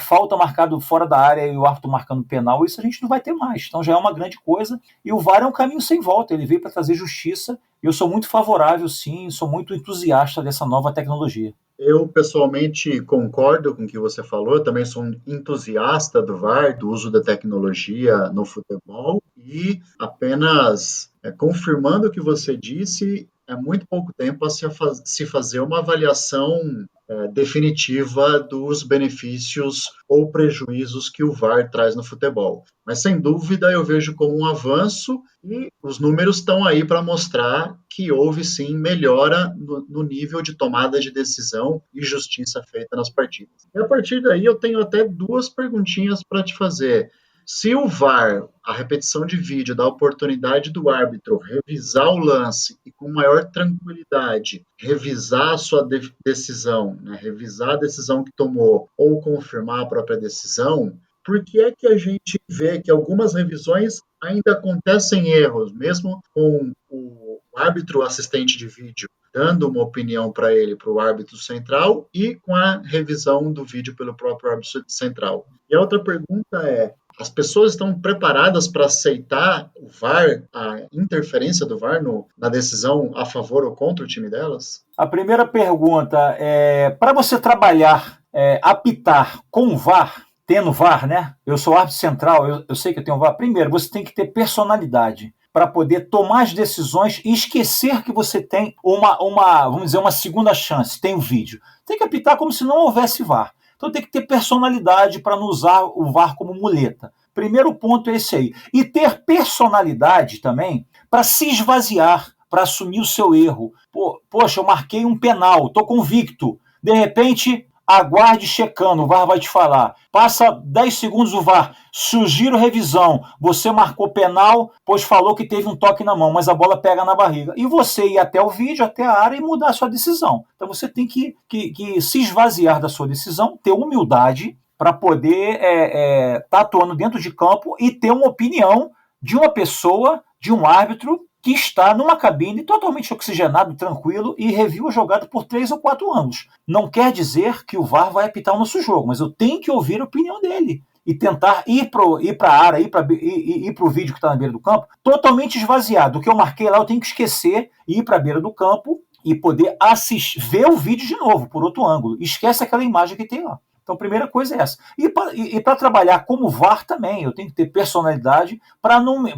falta marcado fora da área e o árbitro marcando penal, isso a gente não vai ter mais. Então já é uma grande coisa, e o VAR é um caminho sem volta, ele veio para trazer justiça. Eu sou muito favorável, sim, sou muito entusiasta dessa nova tecnologia. Eu, pessoalmente, concordo com o que você falou. Eu também sou um entusiasta do VAR, do uso da tecnologia no futebol. E apenas confirmando o que você disse, é muito pouco tempo a se fazer uma avaliação definitiva dos benefícios ou prejuízos que o VAR traz no futebol. Mas, sem dúvida, eu vejo como um avanço, e os números estão aí para mostrar que houve, sim, melhora no nível de tomada de decisão e justiça feita nas partidas. E, a partir daí, eu tenho até 2 perguntinhas para te fazer. Se o VAR, a repetição de vídeo, dá a oportunidade do árbitro revisar o lance e, com maior tranquilidade, revisar a sua decisão, né, revisar a decisão que tomou ou confirmar a própria decisão, por que é que a gente vê que algumas revisões ainda acontecem erros, mesmo com o árbitro assistente de vídeo dando uma opinião para ele, para o árbitro central, e com a revisão do vídeo pelo próprio árbitro central? E a outra pergunta é: as pessoas estão preparadas para aceitar o VAR, a interferência do VAR na decisão a favor ou contra o time delas? A primeira pergunta é: para você trabalhar, apitar com o VAR, tendo VAR, né? Eu sou árbitro central, eu sei que eu tenho VAR. Primeiro, você tem que ter personalidade para poder tomar as decisões e esquecer que você tem vamos dizer, uma segunda chance, tem o vídeo. Tem que apitar como se não houvesse VAR. Então tem que ter personalidade para não usar o VAR como muleta. Primeiro ponto é esse aí. E ter personalidade também para se esvaziar, para assumir o seu erro. Poxa, eu marquei um penal, estou convicto. De repente, aguarde checando, o VAR vai te falar. Passa 10 segundos o VAR, sugiro revisão. Você marcou penal, pois falou que teve um toque na mão, mas a bola pega na barriga. E você ir até o vídeo, até a área e mudar a sua decisão. Então você tem que se esvaziar da sua decisão, ter humildade para poder tá atuando dentro de campo e ter uma opinião de uma pessoa, de um árbitro, que está numa cabine totalmente oxigenado, tranquilo, e reviu a jogada por 3 ou 4 anos. Não quer dizer que o VAR vai apitar o nosso jogo, mas eu tenho que ouvir a opinião dele e tentar ir para a área, ir para o vídeo que está na beira do campo, totalmente esvaziado. O que eu marquei lá eu tenho que esquecer, ir para a beira do campo e poder ver o vídeo de novo, por outro ângulo. Esquece aquela imagem que tem lá. Então, a primeira coisa é essa. E para trabalhar como VAR também, eu tenho que ter personalidade para não me.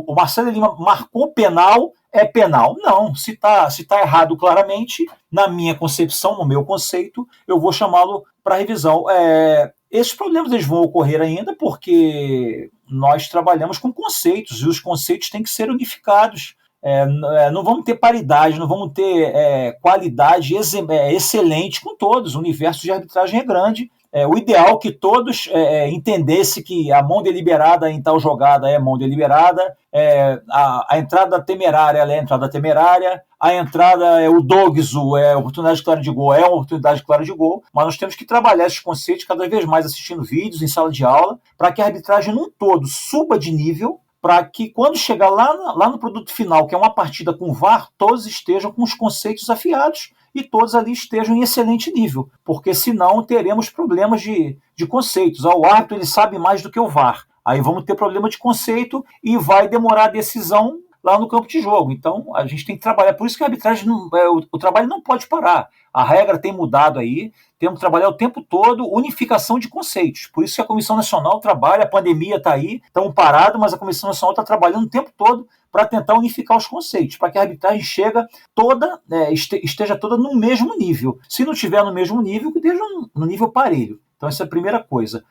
O Marcelo Lima marcou penal, é penal. Não, se tá errado claramente, na minha concepção, no meu conceito, eu vou chamá-lo para revisão. Esses problemas eles vão ocorrer ainda porque nós trabalhamos com conceitos e os conceitos têm que ser unificados. Não vamos ter paridade, não vamos ter qualidade excelente com todos. O universo de arbitragem é grande. O ideal é que todos entendessem que a mão deliberada em tal jogada é mão deliberada, a entrada temerária é a entrada temerária, a entrada o dogso, oportunidade clara de gol, é uma oportunidade clara de gol, mas nós temos que trabalhar esses conceitos cada vez mais assistindo vídeos em sala de aula, para que a arbitragem num todo suba de nível, para que quando chegar lá no produto final, que é uma partida com VAR, todos estejam com os conceitos afiados e todos ali estejam em excelente nível, porque senão teremos problemas de conceitos. O árbitro ele sabe mais do que o VAR, aí vamos ter problema de conceito e vai demorar a decisão lá no campo de jogo. Então a gente tem que trabalhar, por isso que a arbitragem, o trabalho não pode parar. A regra tem mudado aí, temos que trabalhar o tempo todo unificação de conceitos. Por isso que a Comissão Nacional trabalha, a pandemia está aí, estamos parados, mas a Comissão Nacional está trabalhando o tempo todo para tentar unificar os conceitos, para que a arbitragem esteja toda no mesmo nível. Se não estiver no mesmo nível, que esteja no nível parelho. Então essa é a primeira coisa.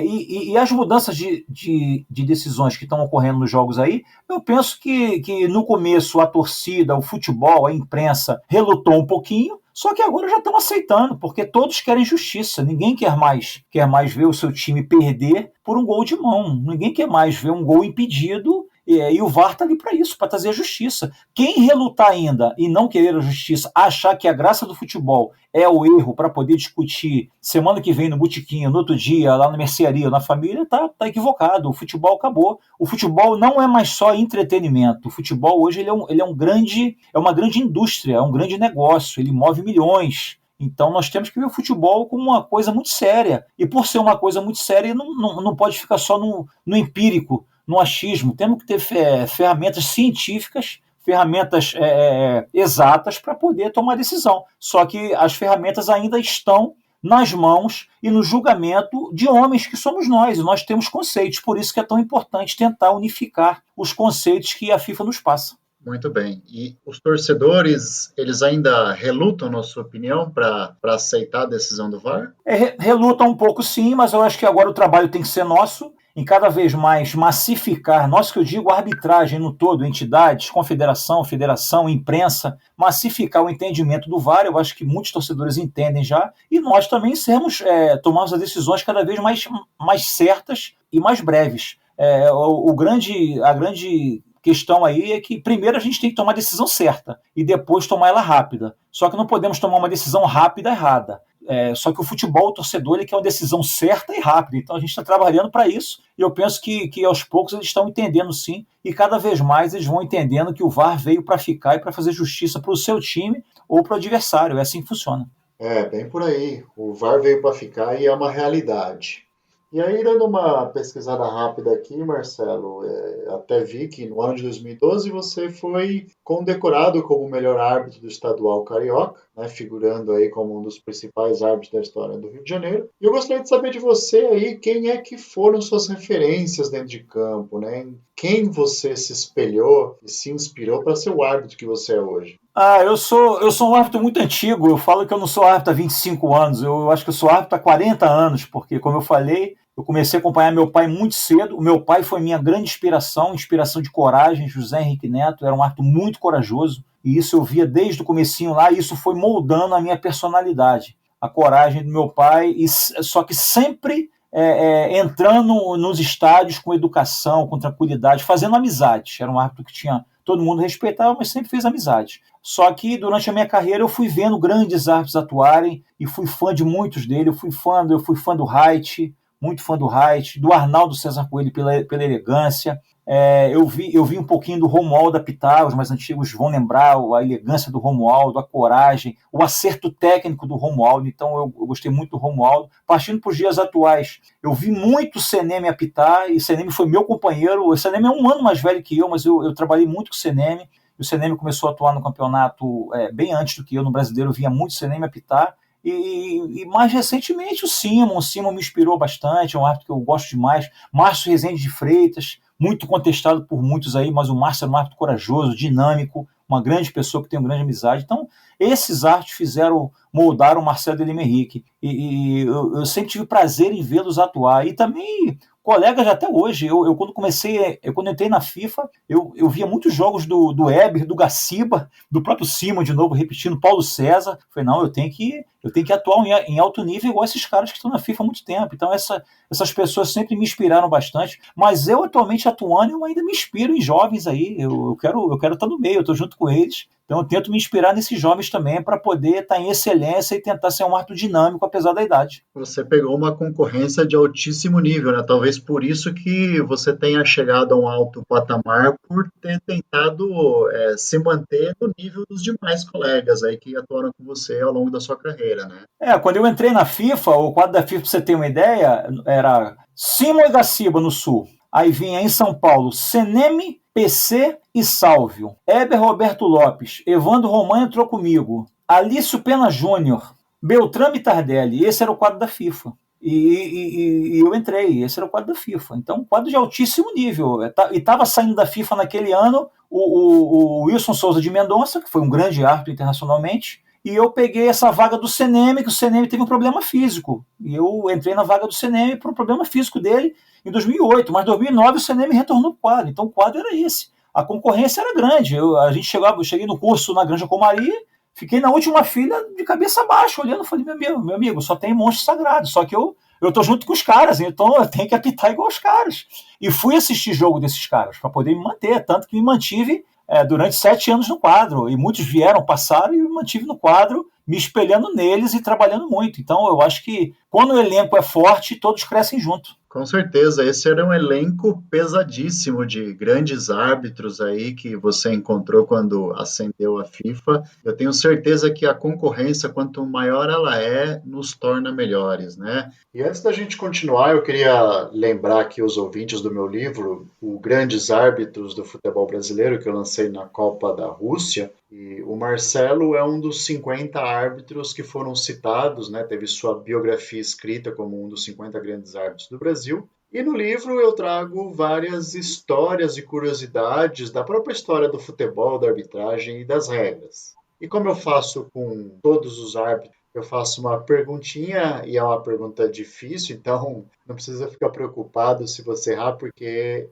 E as mudanças de decisões que estão ocorrendo nos jogos aí, eu penso que no começo a torcida, o futebol, a imprensa relutou um pouquinho, só que agora já estão aceitando, porque todos querem justiça. Ninguém quer mais ver o seu time perder por um gol de mão. Ninguém quer mais ver um gol impedido. E o VAR está ali para isso, para trazer a justiça. Quem relutar ainda e não querer a justiça, achar que a graça do futebol é o erro para poder discutir semana que vem no botequim, no outro dia, lá na mercearia, na família, tá equivocado. O futebol acabou. O futebol não é mais só entretenimento. O futebol hoje ele é uma grande indústria, é um grande negócio, ele move milhões. Então nós temos que ver o futebol como uma coisa muito séria. E por ser uma coisa muito séria, não pode ficar só no empírico, no achismo. Temos que ter ferramentas científicas, ferramentas exatas para poder tomar decisão. Só que as ferramentas ainda estão nas mãos e no julgamento de homens que somos nós. E nós temos conceitos, por isso que é tão importante tentar unificar os conceitos que a FIFA nos passa. Muito bem. E os torcedores, eles ainda relutam, na sua opinião, para aceitar a decisão do VAR? Relutam um pouco sim, mas eu acho que agora o trabalho tem que ser nosso, em cada vez mais massificar, nós que eu digo a arbitragem no todo, entidades, confederação, federação, imprensa, massificar o entendimento do VAR. Eu acho que muitos torcedores entendem já, e nós também tomarmos as decisões cada vez mais certas e mais breves. A grande questão aí é que primeiro a gente tem que tomar a decisão certa e depois tomar ela rápida. Só que não podemos tomar uma decisão rápida errada. Só que o futebol, o torcedor, ele quer uma decisão certa e rápida. Então a gente está trabalhando para isso e eu penso que aos poucos eles estão entendendo sim, e cada vez mais eles vão entendendo que o VAR veio para ficar e para fazer justiça para o seu time ou para o adversário. É assim que funciona. Bem por aí. O VAR veio para ficar e é uma realidade. E aí, dando uma pesquisada rápida aqui, Marcelo, até vi que no ano de 2012 você foi condecorado como o melhor árbitro do estadual carioca, né, figurando aí como um dos principais árbitros da história do Rio de Janeiro. E eu gostaria de saber de você aí, quem é que foram suas referências dentro de campo, né? Em quem você se espelhou e se inspirou para ser o árbitro que você é hoje? Eu sou um árbitro muito antigo. Eu falo que eu não sou árbitro há 25 anos. Eu acho que eu sou árbitro há 40 anos, porque, como eu falei, eu comecei a acompanhar meu pai muito cedo. O meu pai foi minha grande inspiração de coragem. José Henrique Neto era um árbitro muito corajoso, e isso eu via desde o comecinho lá, e isso foi moldando a minha personalidade. A coragem do meu pai, só que sempre entrando nos estádios com educação, com tranquilidade, fazendo amizades. Era um árbitro que tinha todo mundo respeitava, mas sempre fez amizade. Só que durante a minha carreira eu fui vendo grandes árbitros atuarem e fui fã de muitos deles. Eu fui fã do Reit, muito fã do Reit, do Arnaldo César Coelho pela elegância. Eu vi um pouquinho do Romualdo apitar, os mais antigos vão lembrar a elegância do Romualdo, a coragem, o acerto técnico do Romualdo. Então eu gostei muito do Romualdo. Partindo para os dias atuais, eu vi muito o Seneme apitar, e o Seneme foi meu companheiro. O Seneme é um ano mais velho que eu, mas eu trabalhei muito com o Seneme. O Seneme começou a atuar no campeonato bem antes do que eu, no Brasileiro. Eu via muito o Seneme apitar. E mais recentemente o Simon me inspirou bastante, é um árbitro que eu gosto demais. Márcio Rezende de Freitas, muito contestado por muitos aí, mas o Márcio é um árbitro corajoso, dinâmico, uma grande pessoa que tem uma grande amizade. Então, esses árbitros moldaram o Marcelo de Lima Henrique. Eu sempre tive prazer em vê-los atuar. E também colegas até hoje. Eu quando entrei na FIFA, eu via muitos jogos do Eber, do Gaciba, do próprio Simon, de novo, repetindo, Paulo César. Falei, não, eu tenho que atuar em alto nível igual esses caras que estão na FIFA há muito tempo. Então, essas pessoas sempre me inspiraram bastante. Mas eu, atualmente, atuando, eu ainda me inspiro em jovens aí. Eu quero estar no meio, eu estou junto com eles. Então, eu tento me inspirar nesses jovens também para poder estar em excelência e tentar ser um árbitro dinâmico, apesar da idade. Você pegou uma concorrência de altíssimo nível, né? Talvez por isso que você tenha chegado a um alto patamar, por ter tentado se manter no nível dos demais colegas aí que atuaram com você ao longo da sua carreira, né? Quando eu entrei na FIFA, o quadro da FIFA, para você ter uma ideia, era Simon e Gaciba no Sul. Aí vinha em São Paulo, Seneme, PC e Sálvio. Heber Roberto Lopes, Evandro Roman entrou comigo. Alício Pena Júnior, Beltrame Tardelli. Esse era o quadro da FIFA. E eu entrei, esse era o quadro da FIFA. Então, um quadro de altíssimo nível. E estava saindo da FIFA naquele ano o Wilson Souza de Mendonça, que foi um grande árbitro internacionalmente, e eu peguei essa vaga do Seneme, que o Seneme teve um problema físico. E eu entrei na vaga do Seneme por um problema físico dele em 2008. Mas em 2009 o Seneme retornou para o quadro. Então o quadro era esse. A concorrência era grande. Eu cheguei no curso na Granja Comari, fiquei na última fila de cabeça baixa, olhando e falei, meu amigo, só tem monstro sagrado. Só que eu tô junto com os caras, então eu tenho que apitar igual os caras. E fui assistir jogo desses caras para poder me manter, tanto que me mantive durante 7 anos no quadro, e muitos vieram, passaram, e me mantive no quadro, me espelhando neles e trabalhando muito. Então eu acho que quando o elenco é forte, todos crescem junto. Com certeza, esse era um elenco pesadíssimo de grandes árbitros aí que você encontrou quando ascendeu à FIFA. Eu tenho certeza que a concorrência, quanto maior ela é, nos torna melhores, né? E antes da gente continuar, eu queria lembrar aqui os ouvintes do meu livro, o Grandes Árbitros do Futebol Brasileiro, que eu lancei na Copa da Rússia. E o Marcelo é um dos 50 árbitros que foram citados, né? Teve sua biografia escrita como um dos 50 grandes árbitros do Brasil. E no livro eu trago várias histórias e curiosidades da própria história do futebol, da arbitragem e das regras. E como eu faço com todos os árbitros, eu faço uma perguntinha, e é uma pergunta difícil, então não precisa ficar preocupado se você errar, porque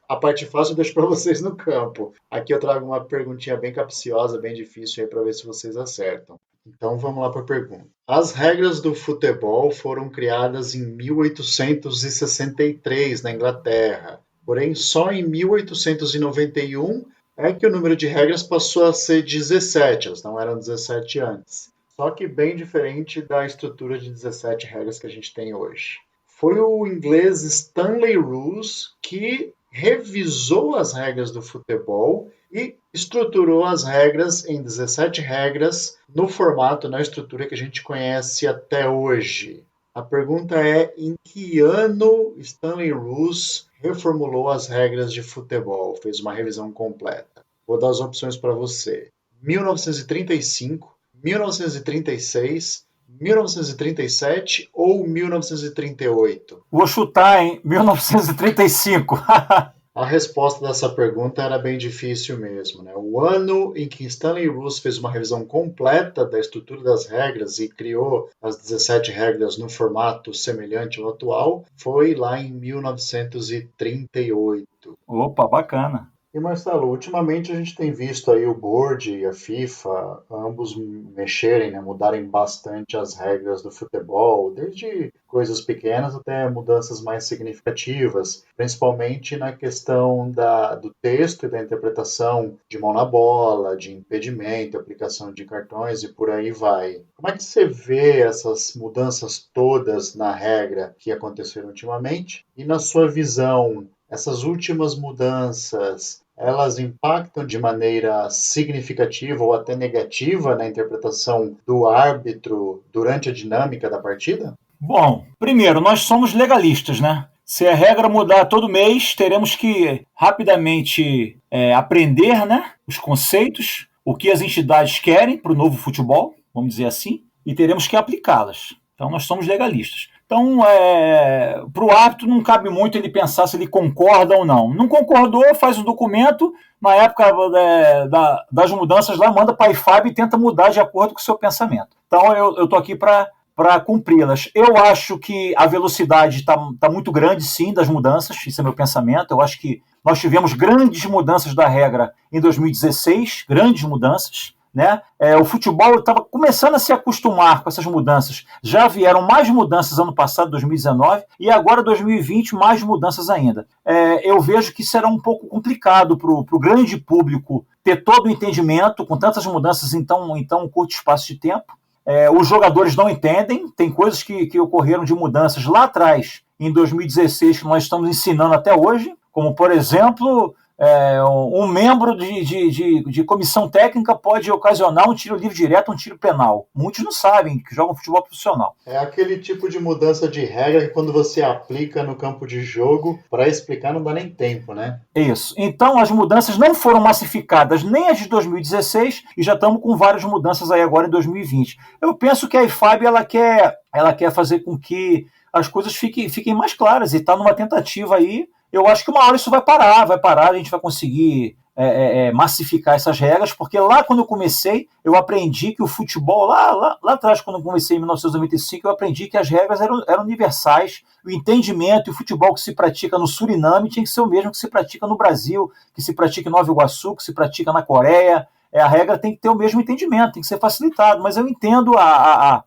a parte fácil eu deixo para vocês no campo. Aqui eu trago uma perguntinha bem capciosa, bem difícil aí para ver se vocês acertam. Então vamos lá para a pergunta. As regras do futebol foram criadas em 1863 na Inglaterra. Porém, só em 1891 é que o número de regras passou a ser 17. Elas não eram 17 antes. Só que bem diferente da estrutura de 17 regras que a gente tem hoje. Foi o inglês Stanley Rous que revisou as regras do futebol e estruturou as regras em 17 regras no formato, na estrutura que a gente conhece até hoje. A pergunta é: em que ano Stanley Rous reformulou as regras de futebol? Fez uma revisão completa. Vou dar as opções para você. 1935, 1936, 1937 ou 1938? Vou chutar em 1935. A resposta dessa pergunta era bem difícil mesmo, né? O ano em que Stanley Rose fez uma revisão completa da estrutura das regras e criou as 17 regras no formato semelhante ao atual foi lá em 1938. Opa, bacana. E Marcelo, ultimamente a gente tem visto aí o Board e a FIFA, ambos mexerem, né, mudarem bastante as regras do futebol, desde coisas pequenas até mudanças mais significativas, principalmente na questão do texto e da interpretação de mão na bola, de impedimento, aplicação de cartões e por aí vai. Como é que você vê essas mudanças todas na regra que aconteceram ultimamente? E na sua visão, essas últimas mudanças, elas impactam de maneira significativa ou até negativa na interpretação do árbitro durante a dinâmica da partida? Bom, primeiro, nós somos legalistas, né? Se a regra mudar todo mês, teremos que rapidamente aprender, né, os conceitos, o que as entidades querem para o novo futebol, vamos dizer assim, e teremos que aplicá-las. Então, nós somos legalistas. Então, para o árbitro não cabe muito ele pensar se ele concorda ou não. Não concordou, faz um documento, na época das mudanças lá, manda para a IFAB e tenta mudar de acordo com o seu pensamento. Então, eu estou aqui para cumpri-las. Eu acho que a velocidade está muito grande, sim, das mudanças, isso é meu pensamento. Eu acho que nós tivemos grandes mudanças da regra em 2016, grandes mudanças, né? O futebol estava começando a se acostumar com essas mudanças. Já vieram mais mudanças ano passado, 2019, e agora 2020 mais mudanças ainda. Eu vejo que será um pouco complicado para o grande público ter todo o entendimento com tantas mudanças em tão curto espaço de tempo. Os jogadores não entendem, tem coisas que ocorreram de mudanças lá atrás, em 2016, que nós estamos ensinando até hoje, como, por exemplo, um membro de comissão técnica pode ocasionar um tiro livre direto, um tiro penal. Muitos não sabem que jogam futebol profissional. É aquele tipo de mudança de regra que quando você aplica no campo de jogo, para explicar não dá nem tempo, né? Isso. Então as mudanças não foram massificadas nem as de 2016 e já estamos com várias mudanças aí agora em 2020. Eu penso que a IFAB ela quer fazer com que as coisas fiquem mais claras e está numa tentativa aí. Eu acho que uma hora isso vai parar, a gente vai conseguir massificar essas regras, porque lá quando eu comecei, eu aprendi que o futebol, lá atrás, quando eu comecei em 1995, eu aprendi que as regras eram universais, o entendimento e o futebol que se pratica no Suriname tinha que ser o mesmo que se pratica no Brasil, que se pratica em Nova Iguaçu, que se pratica na Coreia. A regra tem que ter o mesmo entendimento, tem que ser facilitado, mas eu entendo a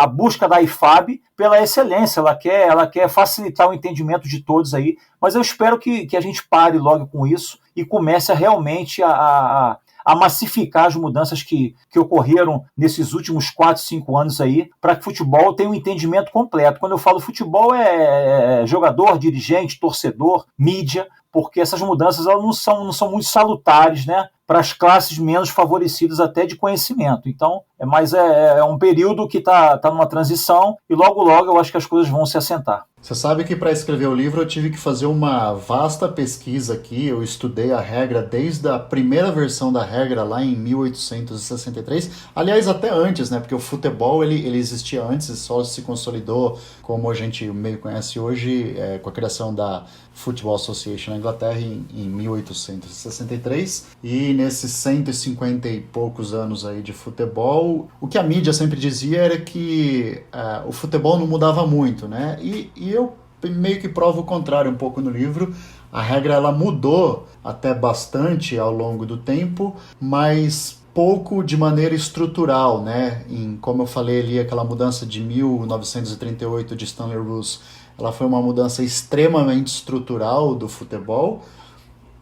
busca da IFAB pela excelência, ela quer facilitar o entendimento de todos aí, mas eu espero que a gente pare logo com isso e comece realmente a massificar as mudanças que ocorreram nesses últimos 4, 5 anos aí, para que o futebol tenha um entendimento completo. Quando eu falo futebol, é jogador, dirigente, torcedor, mídia, porque essas mudanças elas não são muito salutares, né, para as classes menos favorecidas até de conhecimento. Então, é um período que está numa transição e logo eu acho que as coisas vão se assentar. Você sabe que para escrever o livro eu tive que fazer uma vasta pesquisa aqui, eu estudei a regra desde a primeira versão da regra lá em 1863, aliás até antes, né, porque o futebol ele existia antes e só se consolidou como a gente meio conhece hoje com a criação da Football Association na Inglaterra em 1863 e nesses 150 e poucos anos aí de futebol, o que a mídia sempre dizia era que o futebol não mudava muito, né? E eu meio que provo o contrário um pouco no livro. A regra ela mudou até bastante ao longo do tempo, mas pouco de maneira estrutural, né? Como eu falei ali, aquela mudança de 1938 de Stanley Rose, ela foi uma mudança extremamente estrutural do futebol,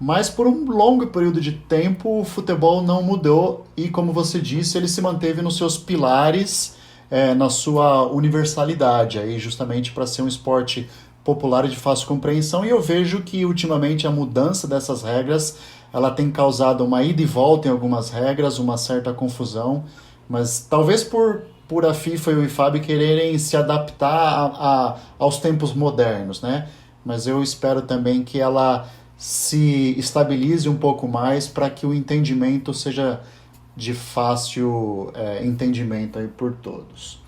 mas por um longo período de tempo o futebol não mudou e, como você disse, ele se manteve nos seus pilares, na sua universalidade, aí justamente para ser um esporte popular e de fácil compreensão. E eu vejo que ultimamente a mudança dessas regras ela tem causado uma ida e volta em algumas regras, uma certa confusão, mas talvez por a FIFA e o IFAB quererem se adaptar aos tempos modernos, né? Mas eu espero também que ela se estabilize um pouco mais para que o entendimento seja de fácil entendimento aí por todos.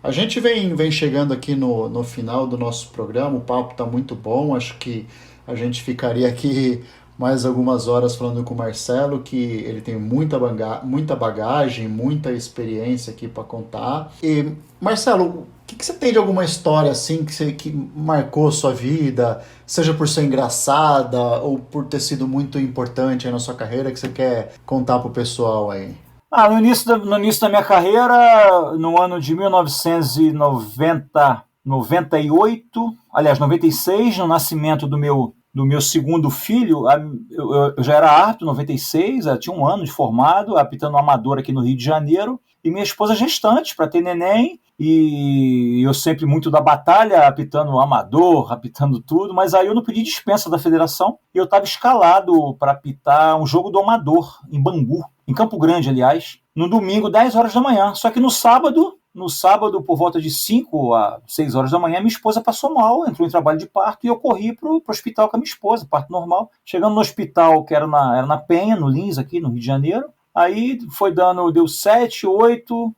A gente vem chegando aqui no final do nosso programa, o papo está muito bom, acho que a gente ficaria aqui mais algumas horas falando com o Marcelo, que ele tem muita bagagem, muita experiência aqui para contar. E, Marcelo, o que você tem de alguma história assim que marcou sua vida, seja por ser engraçada ou por ter sido muito importante aí na sua carreira, que você quer contar pro pessoal aí? No início da minha carreira, no ano de 1998, aliás, 96, no nascimento do meu segundo filho, eu já era árbitro, 96, eu tinha um ano de formado, apitando amador aqui no Rio de Janeiro, e minha esposa gestante para ter neném, e eu sempre muito da batalha, apitando amador, apitando tudo, mas aí eu não pedi dispensa da federação, e eu estava escalado para apitar um jogo do amador, em Bangu, em Campo Grande, aliás, no domingo, 10 horas da manhã, só que no sábado, por volta de 5 a 6 horas da manhã, minha esposa passou mal, entrou em trabalho de parto, e eu corri pro hospital com a minha esposa, parto normal. Chegando no hospital, que era na Penha, no Lins, aqui no Rio de Janeiro, aí deu 7, 8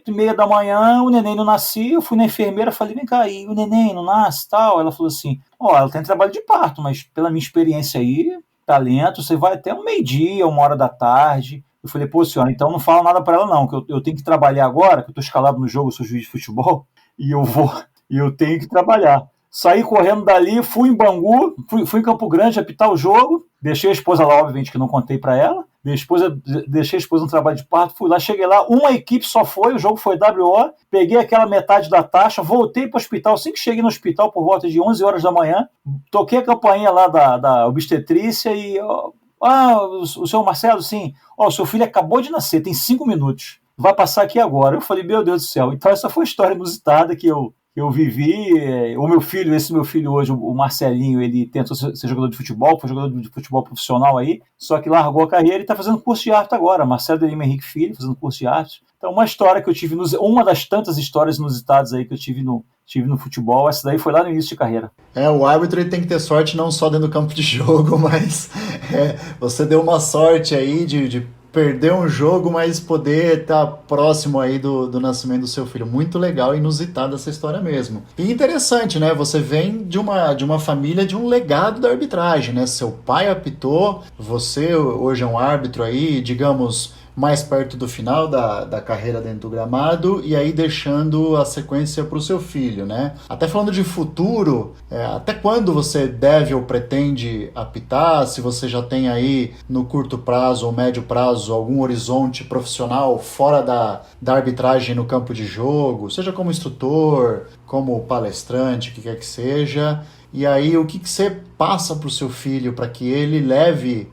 e meia da manhã, o neném não nascia, eu fui na enfermeira, falei, vem cá, e o neném não nasce, tal? Ela falou assim, ela tem trabalho de parto, mas pela minha experiência aí, talento, você vai até 12h, 1h da tarde. Eu falei, pô, senhora, então não fala nada para ela não, que eu tenho que trabalhar agora, que eu tô escalado no jogo, eu sou juiz de futebol, e eu tenho que trabalhar. Saí correndo dali, fui em Bangu, fui em Campo Grande apitar o jogo, deixei a esposa lá, obviamente que não contei para ela, deixei a esposa no trabalho de parto, fui lá, cheguei lá, uma equipe só foi, o jogo foi WO, peguei aquela metade da taxa, voltei para o hospital, assim que cheguei no hospital por volta de 11 horas da manhã, toquei a campainha lá da obstetrícia e... o senhor Marcelo, sim, o seu filho acabou de nascer, tem 5 minutos, vai passar aqui agora. Eu falei, meu Deus do céu. Então essa foi a história inusitada que eu vivi. Esse meu filho hoje, o Marcelinho, ele tentou ser jogador de futebol, foi jogador de futebol profissional aí, só que largou a carreira e está fazendo curso de arte agora, Marcelo de Lima Henrique Filho, fazendo curso de arte. Então uma história que eu tive, uma das tantas histórias inusitadas aí que eu tive no futebol, essa daí foi lá no início de carreira. O árbitro ele tem que ter sorte não só dentro do campo de jogo, mas você deu uma sorte aí de perder um jogo, mas poder estar próximo aí do nascimento do seu filho. Muito legal e inusitada essa história mesmo. E interessante, né? Você vem de uma família, de um legado da arbitragem, né? Seu pai apitou, você hoje é um árbitro aí, digamos, mais perto do final da carreira dentro do gramado, e aí deixando a sequência para o seu filho, né? Até falando de futuro, até quando você deve ou pretende apitar? Se você já tem aí no curto prazo ou médio prazo algum horizonte profissional fora da arbitragem no campo de jogo, seja como instrutor, como palestrante, o que quer que seja. E aí, o que você passa para o seu filho para que ele leve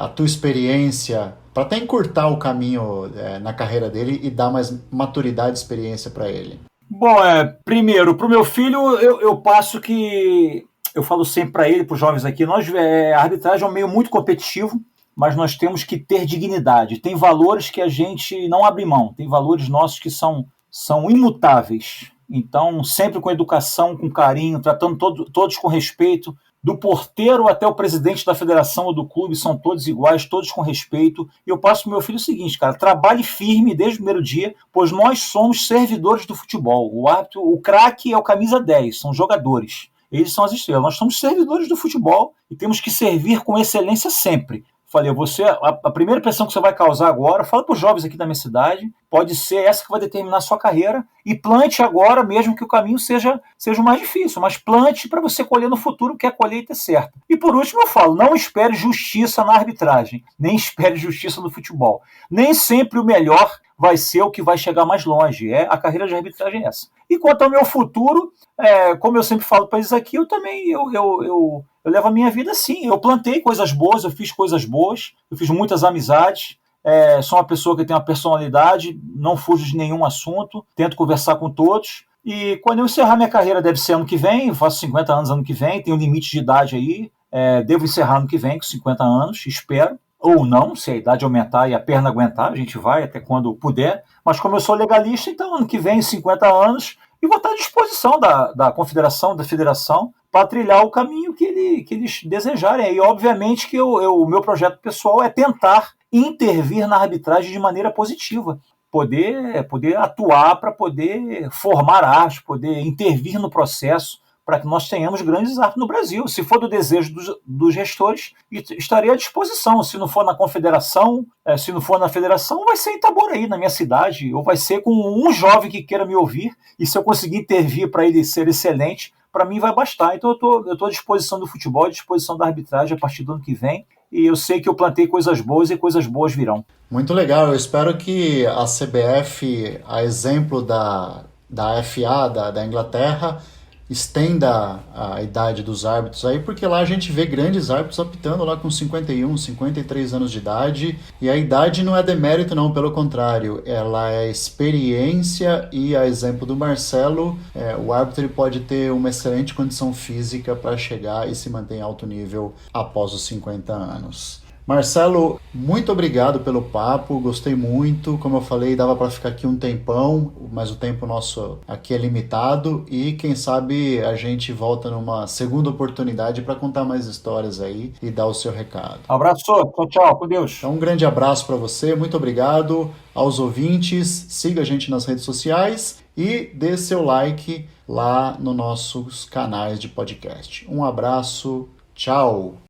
a tua experiência para até encurtar o caminho na carreira dele e dar mais maturidade e experiência para ele? Bom, primeiro, para o meu filho, eu passo que... Eu falo sempre para ele, para os jovens aqui, a arbitragem é um meio muito competitivo, mas nós temos que ter dignidade. Tem valores que a gente não abre mão, tem valores nossos que são imutáveis. Então, sempre com educação, com carinho, tratando todos com respeito, do porteiro até o presidente da federação ou do clube, são todos iguais, todos com respeito. E eu passo para o meu filho o seguinte, cara, trabalhe firme desde o primeiro dia, pois nós somos servidores do futebol. O árbitro, o craque é o camisa 10, são jogadores. Eles são as estrelas. Nós somos servidores do futebol e temos que servir com excelência sempre. Falei, a primeira impressão que você vai causar agora, fala para os jovens aqui da minha cidade, pode ser essa que vai determinar a sua carreira, e plante agora, mesmo que o caminho seja o mais difícil, mas plante para você colher no futuro, que a colheita é certa. E por último eu falo, não espere justiça na arbitragem, nem espere justiça no futebol. Nem sempre o melhor vai ser o que vai chegar mais longe. A carreira de arbitragem é essa. E quanto ao meu futuro, como eu sempre falo para eles aqui, eu também eu levo a minha vida assim. Eu plantei coisas boas, eu fiz coisas boas, eu fiz muitas amizades, sou uma pessoa que tem uma personalidade, não fujo de nenhum assunto, tento conversar com todos. E quando eu encerrar minha carreira, deve ser ano que vem, eu faço 50 anos ano que vem, tenho um limite de idade aí, devo encerrar ano que vem com 50 anos, espero. Ou não, se a idade aumentar e a perna aguentar, a gente vai até quando puder. Mas como eu sou legalista, então ano que vem, 50 anos, e vou estar à disposição da confederação, da federação, para trilhar o caminho que eles desejarem. E obviamente que o meu projeto pessoal é tentar intervir na arbitragem de maneira positiva. Poder atuar para poder formar arte, poder intervir no processo, para que nós tenhamos grandes árbitros no Brasil. Se for do desejo dos gestores, estarei à disposição. Se não for na confederação, se não for na federação, vai ser em Itaboraí, na minha cidade, ou vai ser com um jovem que queira me ouvir, e se eu conseguir intervir para ele ser excelente, para mim vai bastar. Então eu estou à disposição do futebol, à disposição da arbitragem a partir do ano que vem, e eu sei que eu plantei coisas boas e coisas boas virão. Muito legal, eu espero que a CBF, a exemplo da FA, da Inglaterra, estenda a idade dos árbitros aí, porque lá a gente vê grandes árbitros apitando lá com 51, 53 anos de idade, e a idade não é demérito não, pelo contrário, ela é experiência, e a exemplo do Marcelo, o árbitro ele pode ter uma excelente condição física para chegar e se manter em alto nível após os 50 anos. Marcelo, muito obrigado pelo papo, gostei muito, como eu falei, dava para ficar aqui um tempão, mas o tempo nosso aqui é limitado, e quem sabe a gente volta numa segunda oportunidade para contar mais histórias aí e dar o seu recado. Abraço, tchau, com Deus. Então, um grande abraço para você, muito obrigado aos ouvintes, siga a gente nas redes sociais e dê seu like lá nos nossos canais de podcast. Um abraço, tchau!